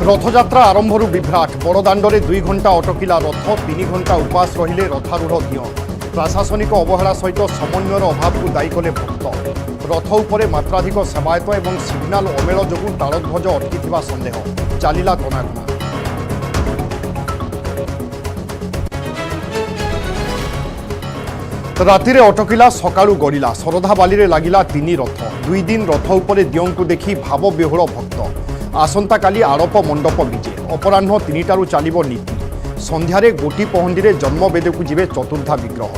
रथयात्रा आरंभरू विभ्राट। बड़दाण्डे 2 घंटा अटकिला रथ। 3 घंटा उपास रहिले रथारूढ़ दिय। प्रशासनिक अवहेला सहित समन्वयर अभाव को दायी कले भक्त। रथ उपरे मात्राधिक सेवायत और सिग्नाल अमेल जोगु तालध्वज अटकी सन्देह चलिला तनाघना। रातिरे अटकिला सकाळू गड़िला। शरधाबाली रे लागिला 3 रथ। 2 दिन रथ उपरे दियों को देखी भाव विह्वल भक्त। आसंता काली आड़प मंडप विजे। अपराह्न 3टारू चलिबो नीति। संध्यारे गोटी पहंडी रे जन्मवेद को जीवे चतुर्धा विग्रह।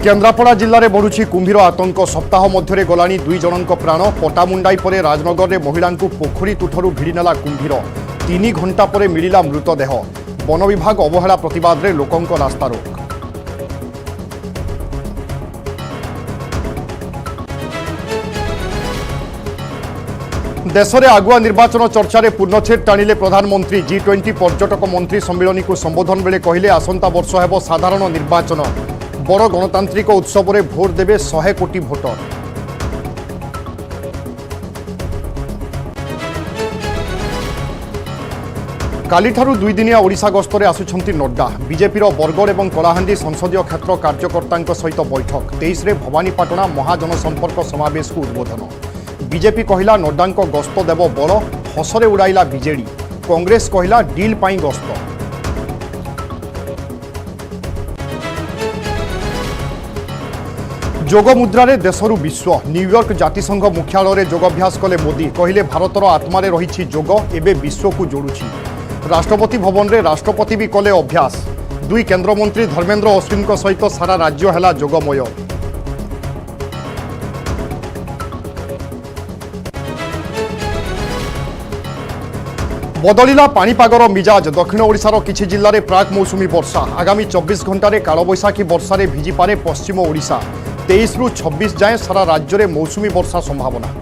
केन्द्रापड़ा जिले में बढ़ुछि कुंभीर आतंक। सप्ताह मध्य गलानी 2 जनक प्राण। पटामुंडाई परे राजनगर में महिला पोखरी तुठरू भिड़नेला कुंभीर। 3 घंटा पर मिलिला मृतदेह। वन विभाग अवहेला प्रतिवाद रे लोकंक रास्तारोक। देश में आगुआ निर्वाचन चर्चा पूर्णछेद टाणिले प्रधानमंत्री। G20 पर्यटक मंत्री सम्मेलन को संबोधन बेले कहले आसंता वर्ष हेब साधारण निर्वाचन। बड़ गणतांत्रिक उत्सव में भोट देवे 100 कोटी भोटर। कालीठारू 2 दिनिया ओडिशा गस्तरे आसुछंती नड्डा। बीजेपीर बरगड़ और कलाहांडी संसदीय क्षेत्र कार्यकर्ता सहित बैठक। 23 रे भवानीपाटना महाजनसंपर्क समावेश को उद्बोधन। बीजेपी कहला नड्डा गस्त देव बल। हसरे उड़ाइला बीजेडी। कांग्रेस कहला डील पाई गस्त। जोग मुद्रारे देशरू विश्व। न्यूयॉर्क जातिसंघ मुख्यालय योगाभ्यास कले मोदी। कहले भारतर आत्मारे रही जोग एबे विश्व को जोड़ुछि। राष्ट्रपति भवन रे राष्ट्रपति भी कले अभ्यास। 2 केन्द्रमंत्री धर्मेन्द्र अश्विन सहित सारा राज्य है जोगमय। बदलिला पाणीपागर मिजाज दक्षिण ओडिशार किछि जिल्लारे प्राक मौसुमी वर्षा आगामी 24 घंटे कालबैशाखी वर्षा भिजिपारे पश्चिम ओडिशा 23 रु 26 जाए सारा राज्य में मौसुमी वर्षा संभावना।